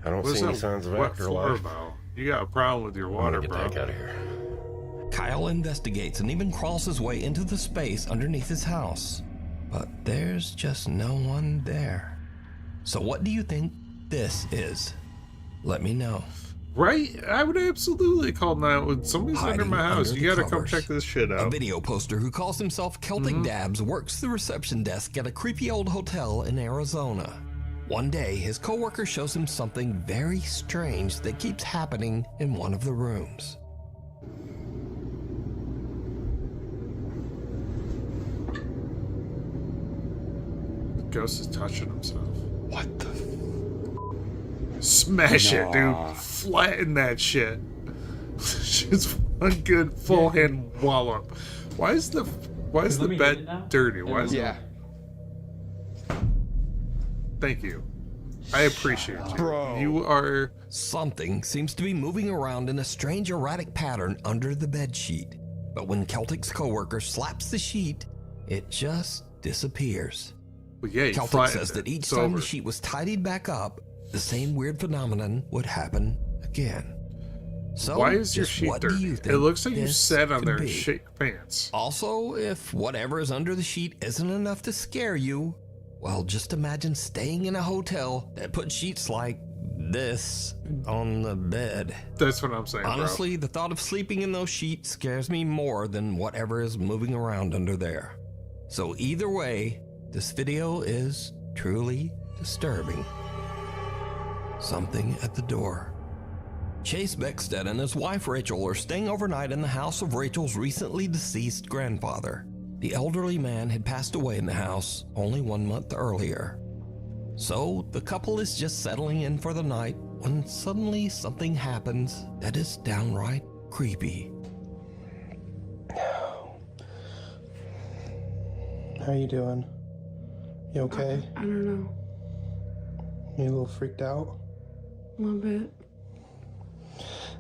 I don't What's see any that signs of wet floor afterlife. about? You got a problem with your water, Get bro. the heck out of here. Kyle investigates and even crawls his way into the space underneath his house. But there's just no one there. So what do you think this is? Let me know. Right? I would absolutely call 911 when somebody's under Hiding my house. under You the gotta come covers. check this shit A out. video poster who calls himself Celtic Dabs works the reception desk at a creepy old hotel in Arizona. One day, his coworker shows him something very strange that keeps happening in one of the rooms. The ghost is touching himself. What the? Smash it, Nah. dude. Flatten that shit. Just one good full hand wallop. Why is the bed dirty? Why is it? Thank you. I appreciate you. Bro. You are. Something seems to be moving around in a strange erratic pattern under the bed sheet. But when Celtic's coworker slaps the sheet, it just disappears. Well, yeah, you Celtic flattened says it. that each It's time over. the sheet was tidied back up, the same weird phenomenon would happen again. So, Why is your just sheet what do dirty? you It think looks like you this sat on could there and be? shit your pants. Also, if whatever is under the sheet isn't enough to scare you, well, just imagine staying in a hotel that put sheets like this on the bed. That's what I'm saying, Honestly, the thought of sleeping in those sheets scares me more than whatever is moving around under there. So either way, this video is truly disturbing. Something at the door. Chase Beckstead and his wife Rachel are staying overnight in the house of Rachel's recently deceased grandfather. The elderly man had passed away in the house only 1 month earlier. So the couple is just settling in for the night when suddenly something happens that is downright creepy. How you doing? You okay? I don't know. You a little freaked out? A little bit.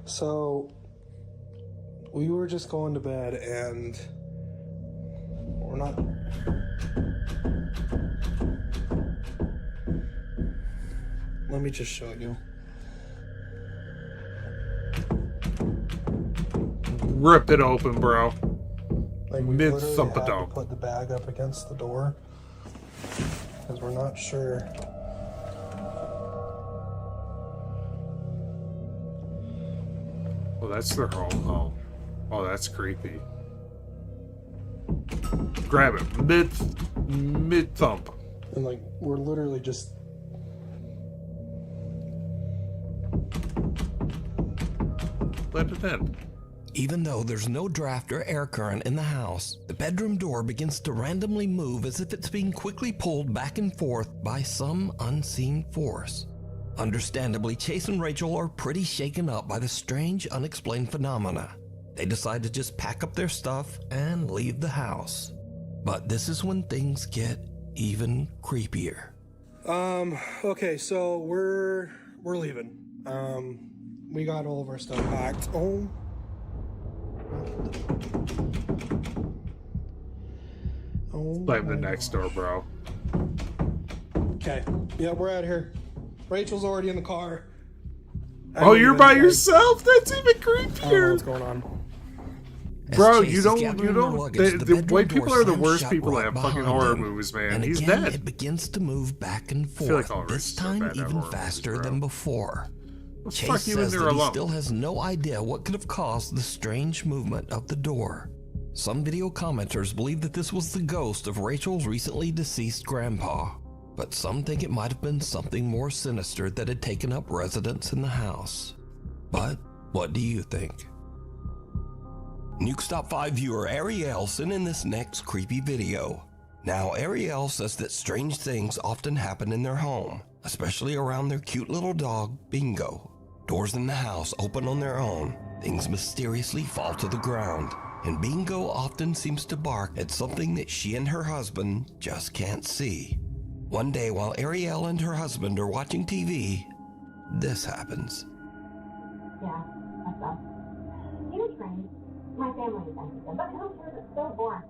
So, we were just going to bed and we're not... Let me just show you. Rip it open, bro. Like, we Mid literally thump a had to dump. put the bag up against the door because we're not sure. Well, that's their home. Oh, that's creepy. Grab it. Mid thump. And like, we're literally just... Let it in. Even though there's no draft or air current in the house, the bedroom door begins to randomly move as if it's being quickly pulled back and forth by some unseen force. Understandably, Chase and Rachel are pretty shaken up by the strange, unexplained phenomena. They decide to just pack up their stuff and leave the house. But this is when things get even creepier. Okay, so we're leaving. We got all of our stuff packed. Oh. Slam the next door, bro. Okay. Yeah, we're out of here. Rachel's already in the car. Oh, you're by yourself? That's even I don't know creepier. what's going on. Bro, Chase you is don't. gathering their luggage, the The bedroom white door people are the slams worst shut people right at fucking behind horror him. movies, man. And He's again, dead. it begins to move back and I feel like forth, all this racists are time bad at even horror movies, faster bro. than before. Well, Chase fuck you in says there that he alone. still has no idea what could have caused the strange movement of the door. Some video commenters believe that this was the ghost of Rachel's recently deceased grandpa, but some think it might have been something more sinister that had taken up residence in the house. But what do you think? Nuke Top 5 viewer Ariel sent in this next creepy video. Now, Ariel says that strange things often happen in their home, especially around their cute little dog, Bingo. Doors in the house open on their own, things mysteriously fall to the ground, and Bingo often seems to bark at something that she and her husband just can't see. One day, while Ariel and her husband are watching TV, this happens. Yeah, that's us. He was trained. My family invented them, but who cares? It's so boring.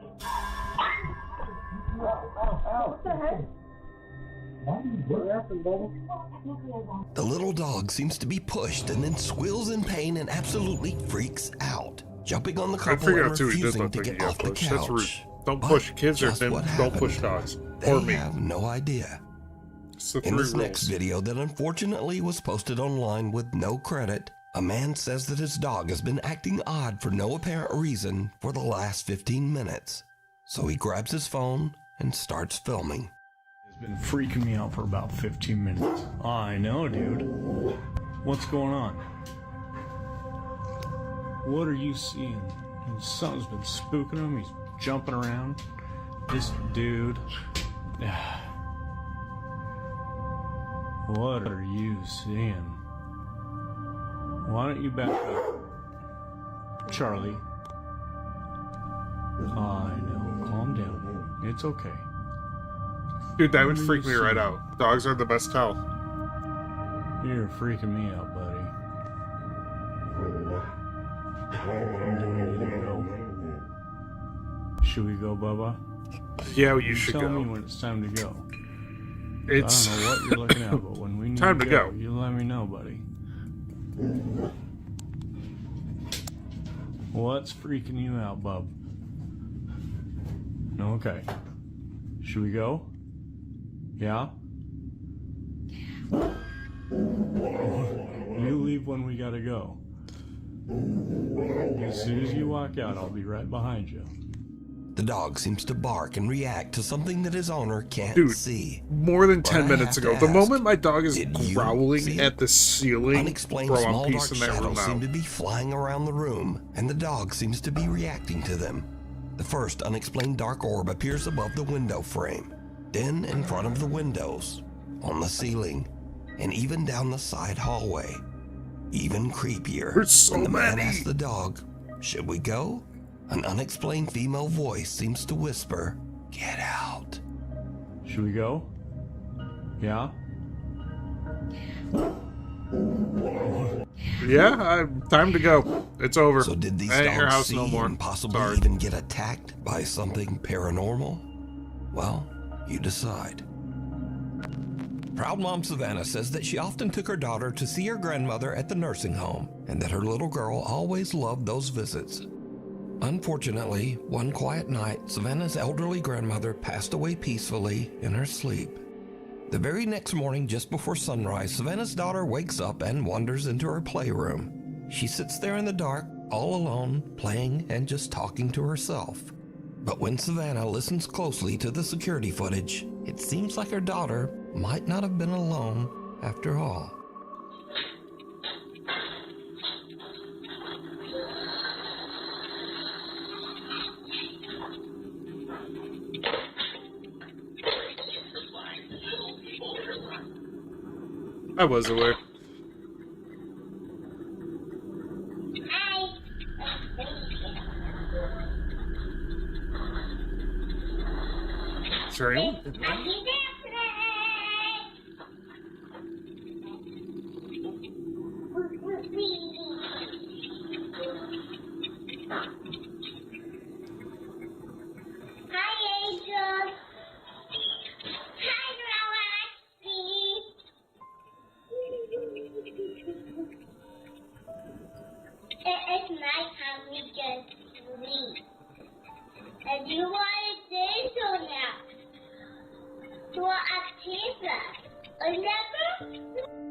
What the heck? What happened, Bubba? The little dog seems to be pushed and then squeals in pain and absolutely freaks out, jumping on the I couple figured and out too. He does refusing look to like he get got off the pushed. That's rude. couch. Don't But push kids or just then what don't push happened? dogs. They Or me. have no idea. It's the In three this next rules. video that unfortunately was posted online with no credit, a man says that his dog has been acting odd for no apparent reason for the last 15 minutes. So he grabs his phone and starts filming. It's been freaking me out for about 15 minutes. I know, dude. What's going on? What are you seeing? Something's been spooking him. He's jumping around. This dude. What are you seeing? Why don't you back up? Charlie. I know. Calm down. It's okay. Dude, that would freak me right out. Dogs are the best tell. You're freaking me out, buddy. Should we go, Bubba? Yeah, you should tell go. me when it's time to go. It's I don't know what you're looking at, but when we need time to go. you let me know, buddy. What's freaking you out, bub? Okay. Should we go? Yeah? You leave when we gotta go. As soon as you walk out, I'll be right behind you. The dog seems to bark and react to something that his owner can't Dude, see. more than But 10 I minutes have to ago, the ask, moment my dog is did you growling see at the ceiling, Unexplained bro, small I'm dark piecing that room shadows seem out. to be flying around the room, and the dog seems to be reacting to them. The first unexplained dark orb appears above the window frame, then in front of the windows, on the ceiling, and even down the side hallway. Even creepier, There's so when the man many. asks the dog, "Should we go?" An unexplained female voice seems to whisper, "Get out." Should we go? Yeah? Yeah, time to go. It's over. So did these I ain't your dogs house see no more. and possibly Sorry. even get attacked by something paranormal? Well, you decide. Proud mom Savannah says that she often took her daughter to see her grandmother at the nursing home, and that her little girl always loved those visits. Unfortunately, one quiet night, Savannah's elderly grandmother passed away peacefully in her sleep. The very next morning, just before sunrise, Savannah's daughter wakes up and wanders into her playroom. She sits there in the dark, all alone, playing and just talking to herself. But when Savannah listens closely to the security footage, it seems like her daughter might not have been alone after all. I was aware. Sorry. It's nighttime, we can sleep. And you want to do so now. To active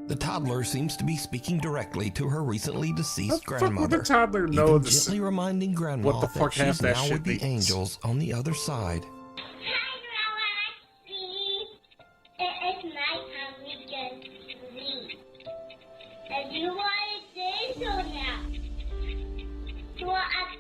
The toddler seems to be speaking directly to her recently deceased How the fuck would grandmother, the toddler know even this? gently reminding Grandma What the fuck that half she's that now shit with the means. angels on the other side. It's nighttime, we can sleep. And you want to do so now. To active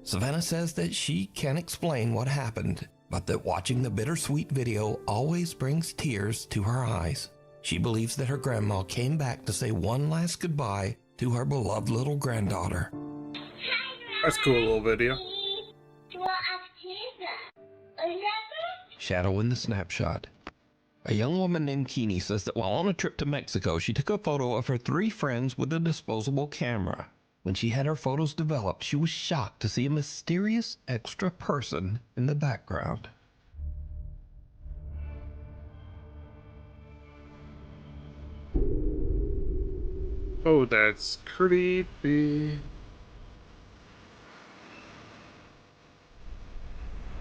Savannah says that she can't explain what happened, but that watching the bittersweet video always brings tears to her eyes. She believes that her grandma came back to say one last goodbye to her beloved little granddaughter. That's a cool little video. Shadow in the snapshot. A young woman named Keeney says that while on a trip to Mexico, she took a photo of her 3 friends with a disposable camera. When she had her photos developed, she was shocked to see a mysterious extra person in the background. Oh, that's creepy.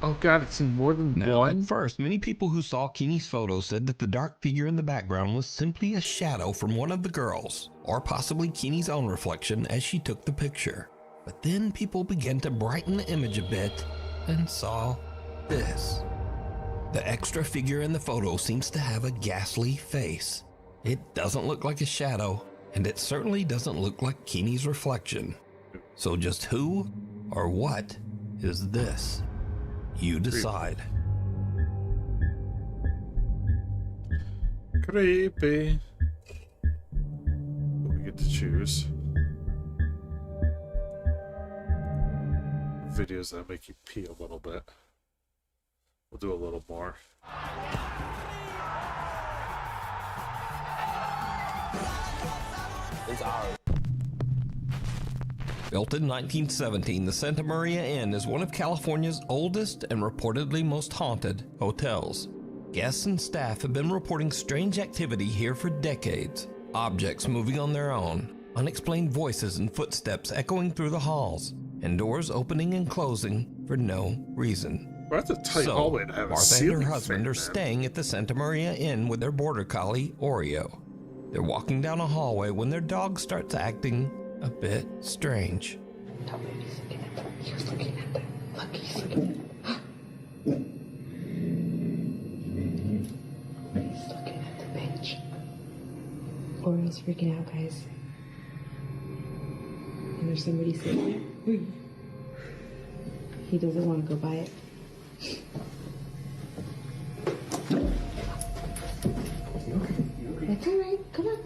Oh god, it's in more than one? At first, many people who saw Keeney's photo said that the dark figure in the background was simply a shadow from one of the girls, or possibly Keeney's own reflection as she took the picture. But then people began to brighten the image a bit and saw this. The extra figure in the photo seems to have a ghastly face. It doesn't look like a shadow, and it certainly doesn't look like Keeney's reflection. So just who or what is this? You decide. Creepy. We get to choose videos that make you pee a little bit. We'll do a little more. It's ours. Built in 1917, the Santa Maria Inn is one of California's oldest and reportedly most haunted hotels. Guests and staff have been reporting strange activity here for decades. Objects moving on their own, unexplained voices and footsteps echoing through the halls, and doors opening and closing for no reason. Well, that's a tight hallway to have a Martha and ceiling her husband fan, are man. staying at the Santa Maria Inn with their border collie, Oreo. They're walking down a hallway when their dog starts acting a bit strange. Tell me he's looking at them. He's looking at them. Look, he's looking at them. He's looking at the bench. Oreo's freaking out, guys. And there's somebody sitting there. He doesn't want to go by it. That's all right. Come on.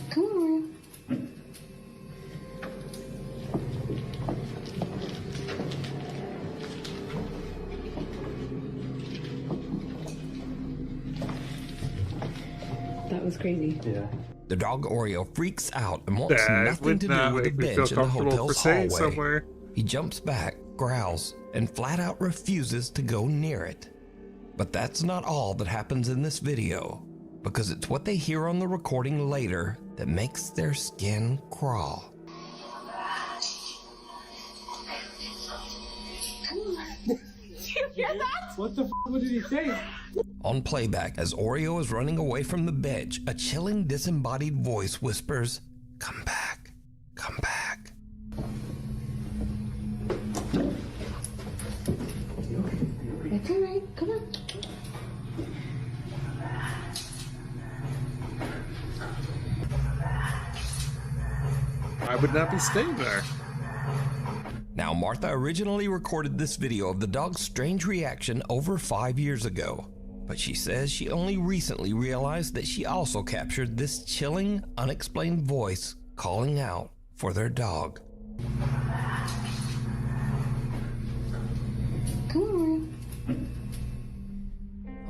Come on. That was crazy. Yeah. The dog Oreo freaks out and wants That nothing would to not do with the make me feel bench in the comfortable for hotel's staying hallway. somewhere. He jumps back, growls, and flat out refuses to go near it. But that's not all that happens in this video, because it's what they hear on the recording later that makes their skin crawl. What the f*** what did he say? On playback, as Oreo is running away from the bench, a chilling, disembodied voice whispers, "Come back, come back." That's all right. Come on. I would not be staying there. Now, Martha originally recorded this video of the dog's strange reaction over 5 years ago, but she says she only recently realized that she also captured this chilling, unexplained voice calling out for their dog.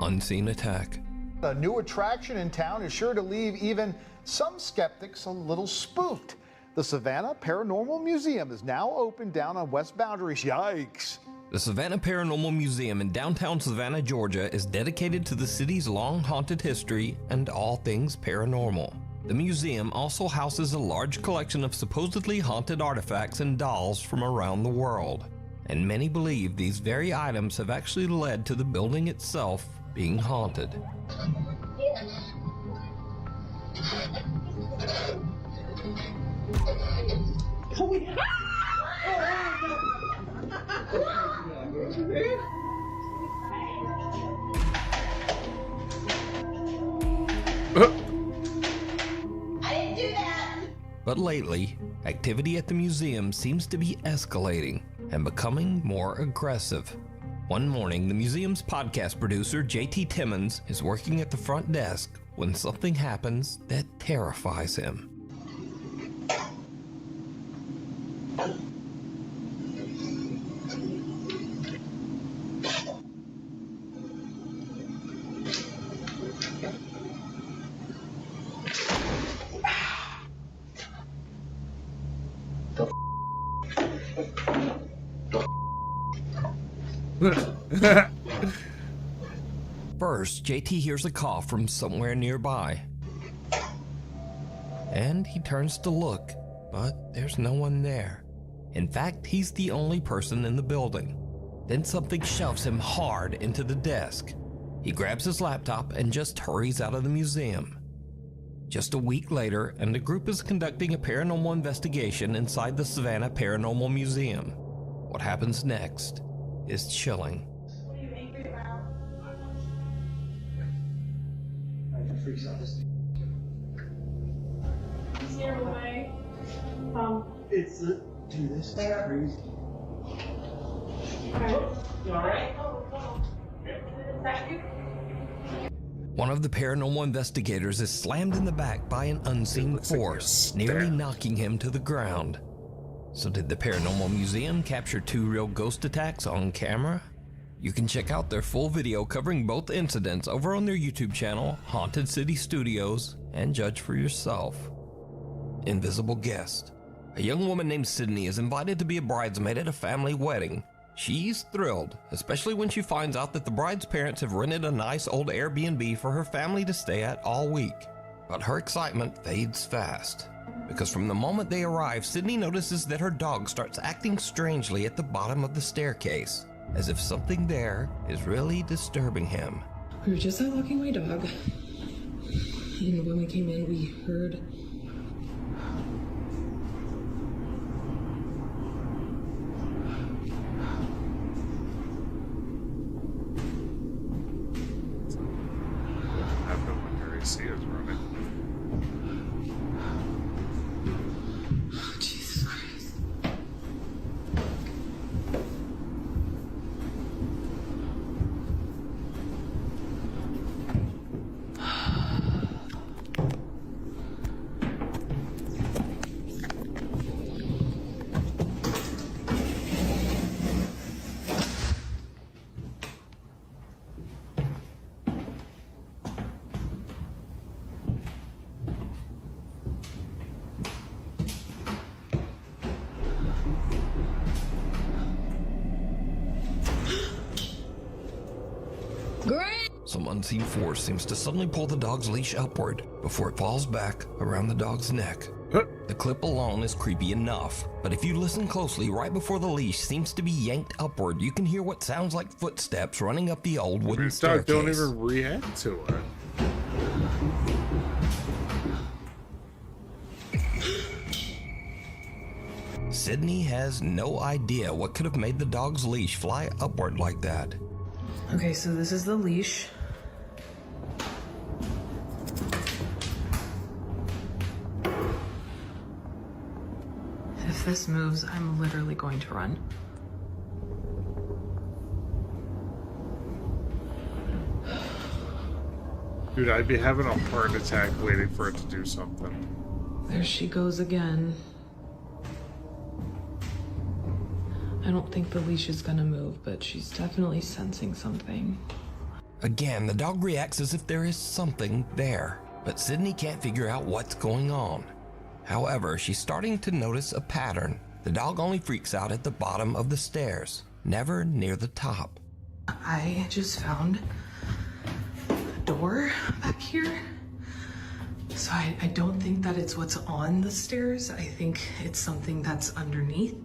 Unseen attack. A new attraction in town is sure to leave even some skeptics a little spooked. The Savannah Paranormal Museum is now open down on West Boundaries. Yikes. The Savannah Paranormal Museum in downtown Savannah, Georgia is dedicated to the city's long haunted history and all things paranormal. The museum also houses a large collection of supposedly haunted artifacts and dolls from around the world. And many believe these very items have actually led to the building itself being haunted. But lately, activity at the museum seems to be escalating and becoming more aggressive. One morning, the museum's podcast producer, JT Timmons, is working at the front desk when something happens that terrifies him. First, JT hears a cough from somewhere nearby. And he turns to look, but there's no one there. In fact, he's the only person in the building. Then something shoves him hard into the desk. He grabs his laptop and just hurries out of the museum. Just a week later, and the group is conducting a paranormal investigation inside the Savannah Paranormal Museum. What happens next is chilling. What are you angry about? Freaks out this Steer away. It's dude, this is crazy. You alright? One of the paranormal investigators is slammed in the back by an unseen force, nearly knocking him to the ground. So did the Paranormal Museum capture 2 real ghost attacks on camera? You can check out their full video covering both incidents over on their YouTube channel, Haunted City Studios, and judge for yourself. Invisible guest. A young woman named Sydney is invited to be a bridesmaid at a family wedding. She's thrilled, especially when she finds out that the bride's parents have rented a nice old Airbnb for her family to stay at all week. But her excitement fades fast, because from the moment they arrive, Sydney notices that her dog starts acting strangely at the bottom of the staircase, as if something there is really disturbing him. We were just out walking my dog, and when we came in, we heard see us running. Jesus Christ. Some unseen force seems to suddenly pull the dog's leash upward before it falls back around the dog's neck. The clip alone is creepy enough, but if you listen closely, right before the leash seems to be yanked upward, you can hear what sounds like footsteps running up the old wooden staircase. Dog don't even react to it. Sydney has no idea what could have made the dog's leash fly upward like that. Okay, so this is the leash. If this moves, I'm literally going to run. Dude, I'd be having a heart attack waiting for it to do something. There she goes again. I don't think the leash is gonna move, but she's definitely sensing something. Again, the dog reacts as if there is something there, but Sydney can't figure out what's going on. However, she's starting to notice a pattern. The dog only freaks out at the bottom of the stairs, never near the top. I just found a door back here. So I don't think that it's what's on the stairs. I think it's something that's underneath.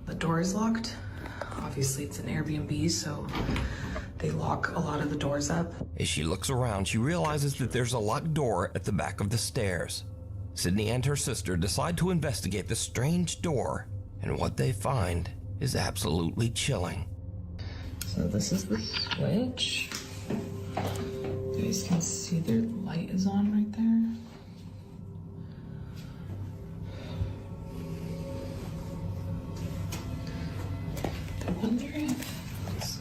The door is locked. Obviously it's an Airbnb, so they lock a lot of the doors up. As she looks around, she realizes that there's a locked door at the back of the stairs. Sydney and her sister decide to investigate the strange door, and what they find is absolutely chilling. So this is the switch. You guys can see their light is on right there. I wonder if it's...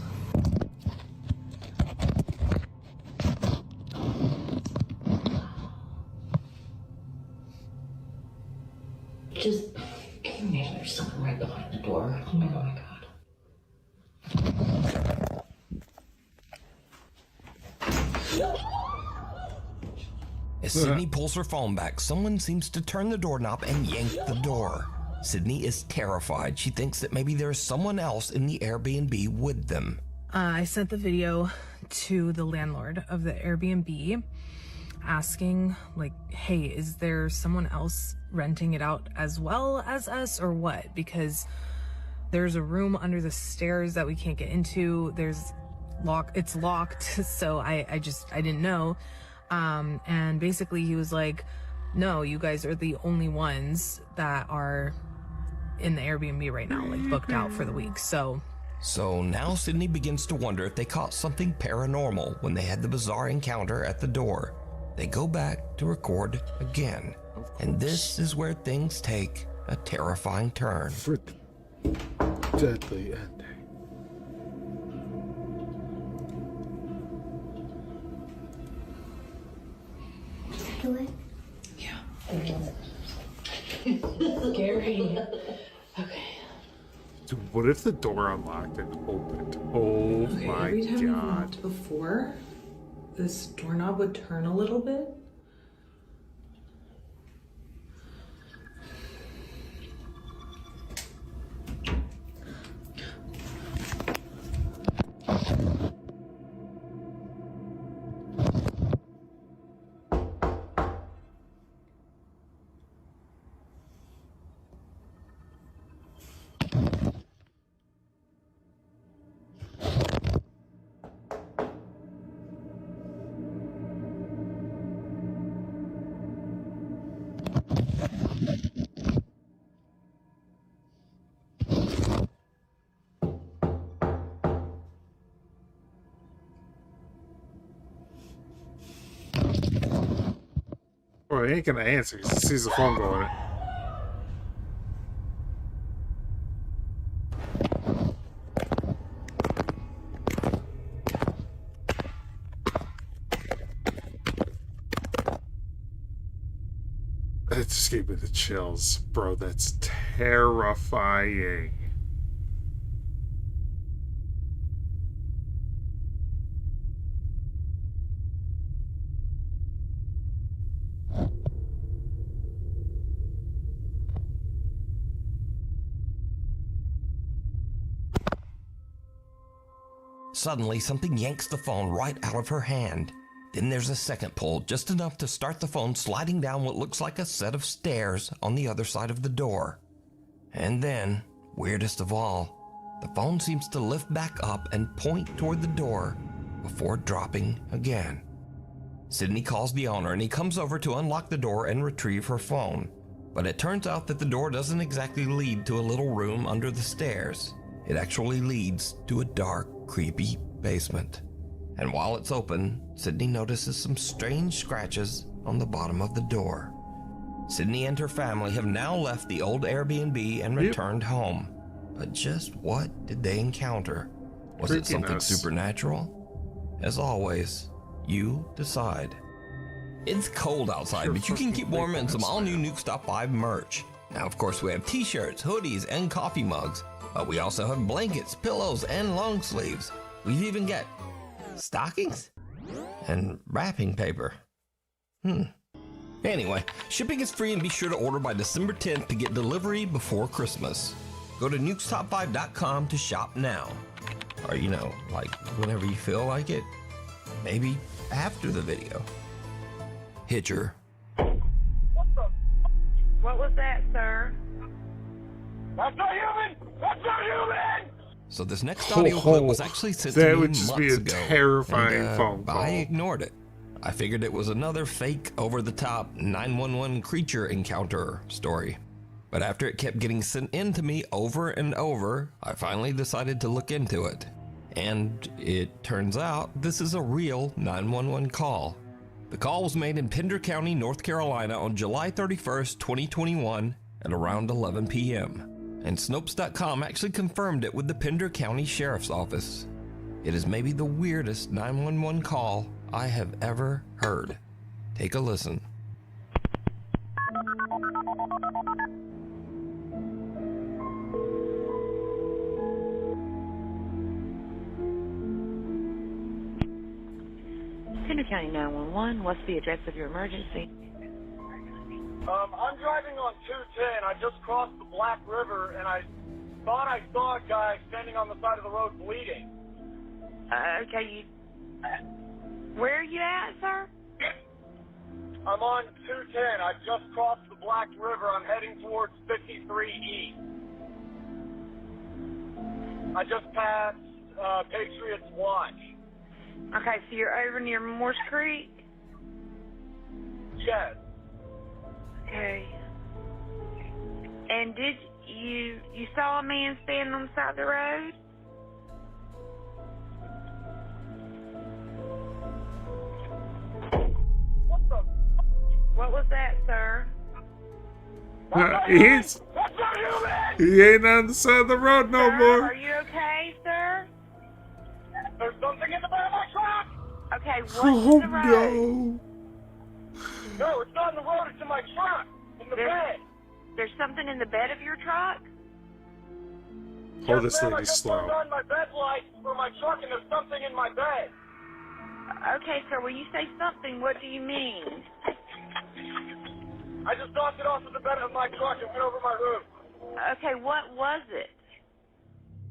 Just maybe there's something right behind the door. Oh my god. As Sydney pulls her phone back, someone seems to turn the doorknob and yank the door. Sydney is terrified. She thinks that maybe there is someone else in the Airbnb with them. I sent the video to the landlord of the Airbnb asking, like, hey, is there someone else renting it out as well as us or what? Because there's a room under the stairs that we can't get into. It's locked, so I didn't know. And basically he was like, no, you guys are the only ones that are in the Airbnb right now, like booked out for the week. So now Sydney begins to wonder if they caught something paranormal when they had the bizarre encounter at the door. They go back to record again, and this is where things take a terrifying turn. Deadly ending. Yeah. Scary. Okay. Dude, what if the door unlocked and opened? Oh Okay, my every time we god. knocked before, this doorknob would turn a little bit. Well, he ain't gonna answer because he sees the phone going. It just gave me the chills, bro. That's terrifying. Suddenly, something yanks the phone right out of her hand. Then there's a second pull, just enough to start the phone sliding down what looks like a set of stairs on the other side of the door. And then, weirdest of all, the phone seems to lift back up and point toward the door before dropping again. Sydney calls the owner and he comes over to unlock the door and retrieve her phone. But it turns out that the door doesn't exactly lead to a little room under the stairs. It actually leads to a dark, creepy basement. And while it's open, Sydney notices some strange scratches on the bottom of the door. Sydney and her family have now left the old Airbnb and returned home. But just what did they encounter? Was it something supernatural? As always, you decide. It's cold outside, but you can keep warm in some all-new Nuke's Top 5 merch. Now, of course, we have t-shirts, hoodies, and coffee mugs. But we also have blankets, pillows, and long sleeves. We've even got stockings and wrapping paper. Anyway, shipping is free, and be sure to order by December 10th to get delivery before Christmas. Go to nukestop5.com to shop now. Or, you know, like whenever you feel like it. Maybe after the video. Hitcher. What was that, sir? That's not human! That's not human! So this next audio clip was actually sent to me would just be a months ago, terrifying and, phone call. I ignored it. I figured it was another fake, over-the-top 911 creature encounter story. But after it kept getting sent in to me over and over, I finally decided to look into it. And it turns out this is a real 911 call. The call was made in Pender County, North Carolina on July 31st, 2021 at around 11 p.m. And Snopes.com actually confirmed it with the Pender County Sheriff's Office. It is maybe the weirdest 911 call I have ever heard. Take a listen. Pender County 911, what's the address of your emergency? I'm driving on 210. I just crossed the Black River, and I thought I saw a guy standing on the side of the road bleeding. Okay, where are you at, sir? I'm on 210. I just crossed the Black River. I'm heading towards 53E. I just passed Patriots Watch. Okay, so you're over near Morse Creek? Yes. Okay. And did you saw a man standing on the side of the road? What was that, sir? He ain't on the side of the road no Sir, more. Are you okay, sir? There's something in the bed of my truck! Okay, what's in the road? No. No, it's not in the road, it's in my truck. In the bed. There's something in the bed of your truck? Oh, this ma'am, lady's I just slow. turned on my bed lights for my truck and there's something in my bed. Okay, sir, when you say something, what do you mean? I just knocked it off of the bed of my truck and went over my roof. Okay, what was it?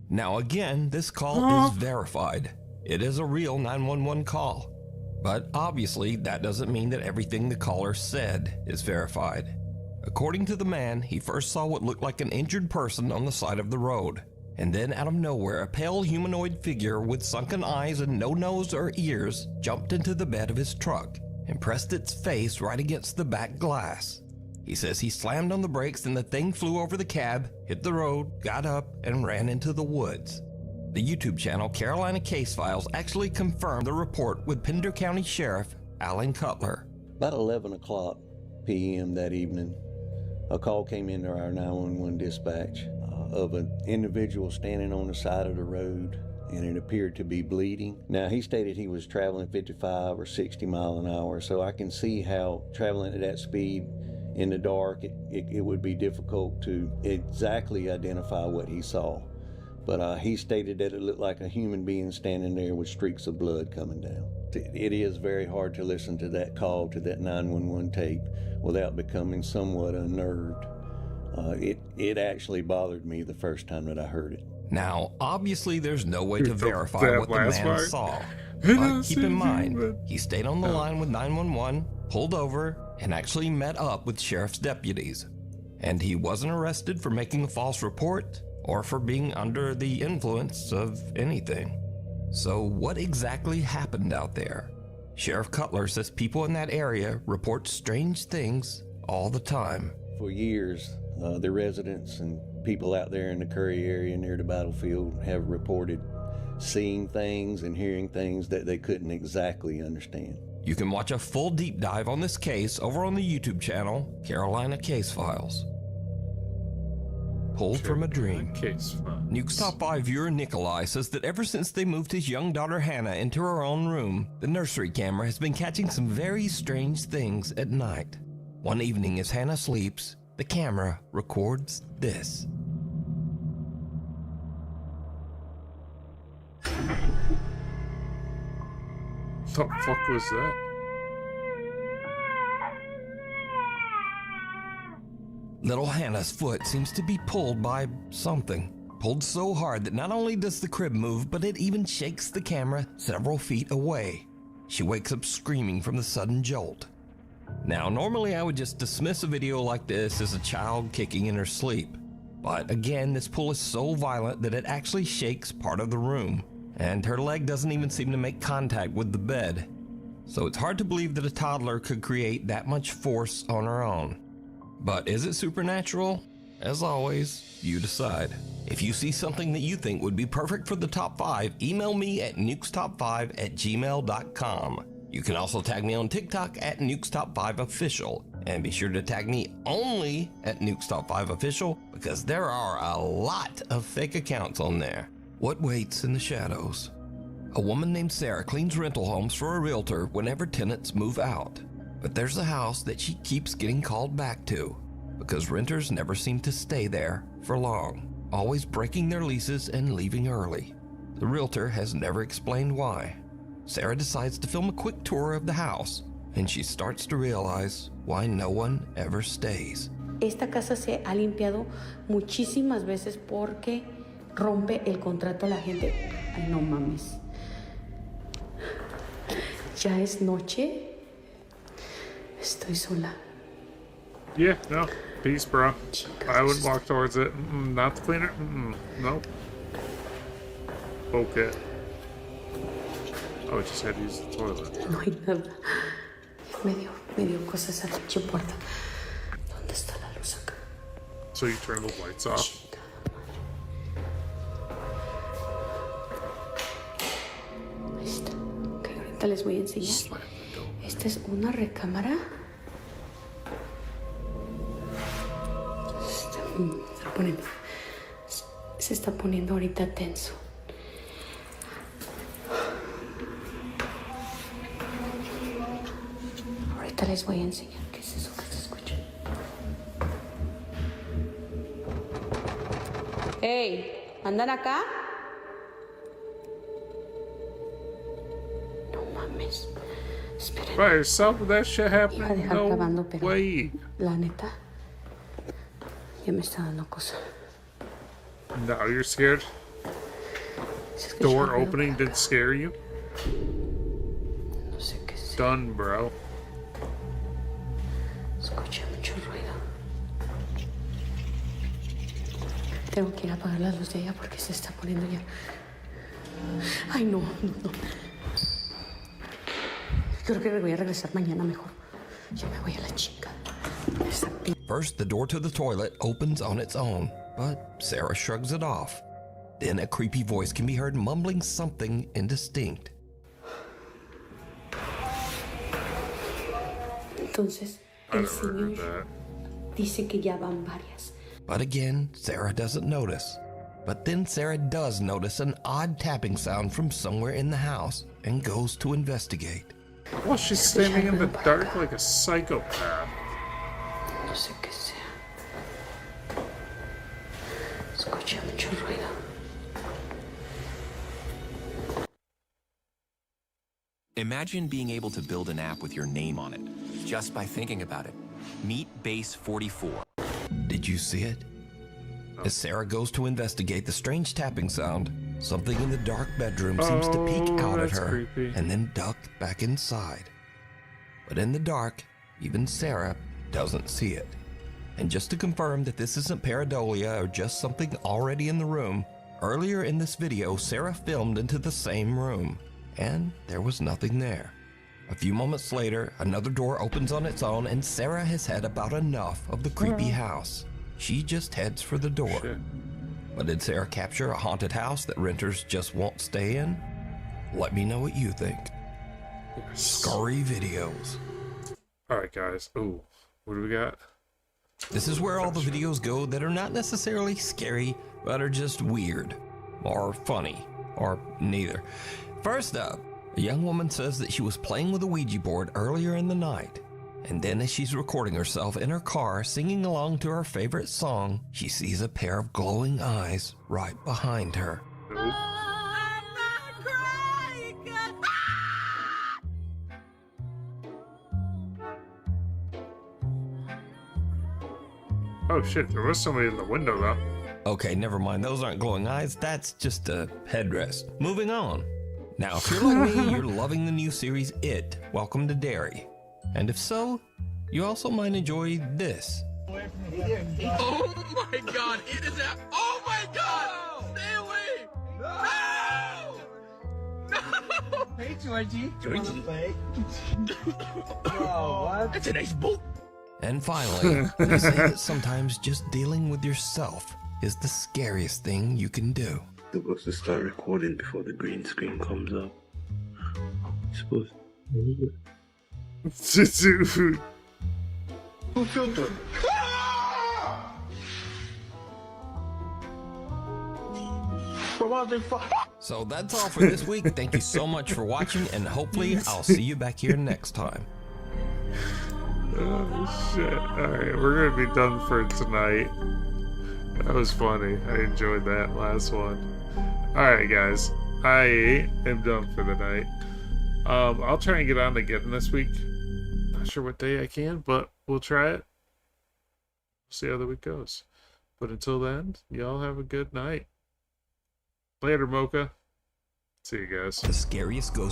Now again, this call is verified. It is a real 911 call. But obviously, that doesn't mean that everything the caller said is verified. According to the man, he first saw what looked like an injured person on the side of the road. And then out of nowhere, a pale humanoid figure with sunken eyes and no nose or ears jumped into the bed of his truck and pressed its face right against the back glass. He says he slammed on the brakes and the thing flew over the cab, hit the road, got up, and ran into the woods. The YouTube channel Carolina Case Files actually confirmed the report with Pender County Sheriff Alan Cutler. About 11 o'clock p.m. that evening, a call came into our 911 dispatch of an individual standing on the side of the road, and it appeared to be bleeding. Now, he stated he was traveling 55 or 60 mile an hour, so I can see how traveling at that speed in the dark, it would be difficult to exactly identify what he saw. But he stated that it looked like a human being standing there with streaks of blood coming down. It is very hard to listen to that call, to that 911 tape, without becoming somewhat unnerved. It actually bothered me the first time that I heard it. Now, obviously there's no way to verify what the man saw. But keep in mind, he stayed on the line with 911, pulled over, and actually met up with sheriff's deputies. And he wasn't arrested for making a false report or for being under the influence of anything. So what exactly happened out there? Sheriff Cutler says people in that area report strange things all the time. For years, the residents and people out there in the Curry area near the battlefield have reported seeing things and hearing things that they couldn't exactly understand. You can watch a full deep dive on this case over on the YouTube channel, Carolina Case Files. Pulled from a dream. Case Files. Nuke's Top 5 viewer Nikolai says that ever since they moved his young daughter Hannah into her own room, the nursery camera has been catching some very strange things at night. One evening as Hannah sleeps, the camera records this. The fuck was that? Little Hannah's foot seems to be pulled by something. Pulled so hard that not only does the crib move, but it even shakes the camera several feet away. She wakes up screaming from the sudden jolt. Now, normally I would just dismiss a video like this as a child kicking in her sleep. But again, this pull is so violent that it actually shakes part of the room. And her leg doesn't even seem to make contact with the bed. So it's hard to believe that a toddler could create that much force on her own. But is it supernatural? As always, you decide. If you see something that you think would be perfect for the top 5, email me at nukestop5@gmail.com. You can also tag me on TikTok at nukestop5official. And be sure to tag me only at nukestop5official because there are a lot of fake accounts on there. What waits in the shadows? A woman named Sarah cleans rental homes for a realtor whenever tenants move out. But there's a house that she keeps getting called back to because renters never seem to stay there for long, always breaking their leases and leaving early. The realtor has never explained why. Sarah decides to film a quick tour of the house, and she starts to realize why no one ever stays. Esta casa se ha limpiado muchísimas veces porque rompe el contrato a la gente. Ay, no mames. Ya es noche. Estoy sola. Yeah, no. Peace, bro. I wouldn't walk towards it. Not the cleaner. Nope. Okay. Oh, I just had to use the toilet. No hay nada. Me dio cosas esa pinche puerta. ¿Dónde está la luz acá? So you turn the lights off? Ahí está. Ok, ahorita les voy a enseñar. Esta es una recámara. Se está poniendo ahorita tenso. Ahorita les voy a enseñar qué es eso que se escucha. ¡Hey! ¿Andan acá? No mames. Esperen. By yourself with that shit Iba a happening? dejar grabando, pero way. la neta ya me está dando cosa. Now you're scared? Door opening didn't scare you? No sé qué es. Done, bro. Escuché mucho ruido. Tengo que ir a apagar la luz de ella porque se está poniendo ya. Ay, no. Creo que me voy a regresar mañana mejor. Ya me voy a la chica. First, the door to the toilet opens on its own, but Sarah shrugs it off. Then a creepy voice can be heard mumbling something indistinct. Entonces, el señor dice que ya van varias. But again, Sarah doesn't notice. But then Sarah does notice an odd tapping sound from somewhere in the house and goes to investigate. Well, she's standing in the dark like a psychopath. No sé qué sea. Escuché mucho ruido. Imagine being able to build an app with your name on it, just by thinking about it. Meet Base 44. Did you see it? As Sarah goes to investigate the strange tapping sound, something in the dark bedroom seems to peek out at her and then duck back inside. But in the dark, even Sarah doesn't see it. And just to confirm that this isn't pareidolia or just something already in the room, earlier in this video, Sarah filmed into the same room, and there was nothing there. A few moments later, another door opens on its own, and Sarah has had about enough of the creepy house. She just heads for the door. Shit. But did Sarah capture a haunted house that renters just won't stay in? Let me know what you think. Scary videos. Alright, guys. Ooh, what do we got? This is where all the videos go that are not necessarily scary, but are just weird, or funny, or neither. First up, a young woman says that she was playing with a Ouija board earlier in the night, and then as she's recording herself in her car singing along to her favorite song, she sees a pair of glowing eyes right behind her. Oh shit, there was somebody in the window though. Okay, never mind. Those aren't glowing eyes. That's just a headrest. Moving on. Now, if you're like me, you're loving the new series It, Welcome to Derry. And if so, you also might enjoy this. Oh my god, it is that. Oh my god! Stay away! No! No! Hey, Georgie. Georgie. Oh, what? That's a nice boat. And finally, they say that sometimes just dealing with yourself is the scariest thing you can do. Supposed to start recording before the green screen comes up. Supposed. Who filter? So that's all for this week. Thank you so much for watching, and hopefully I'll see you back here next time. Oh shit. Alright, we're gonna be done for tonight. That was funny. I enjoyed that last one. Alright guys, I am done for the night. I'll try and get on again this week. Not sure what day I can, but we'll try it. See how the week goes. But until then, y'all have a good night. Later, Mocha. See you guys. The scariest ghost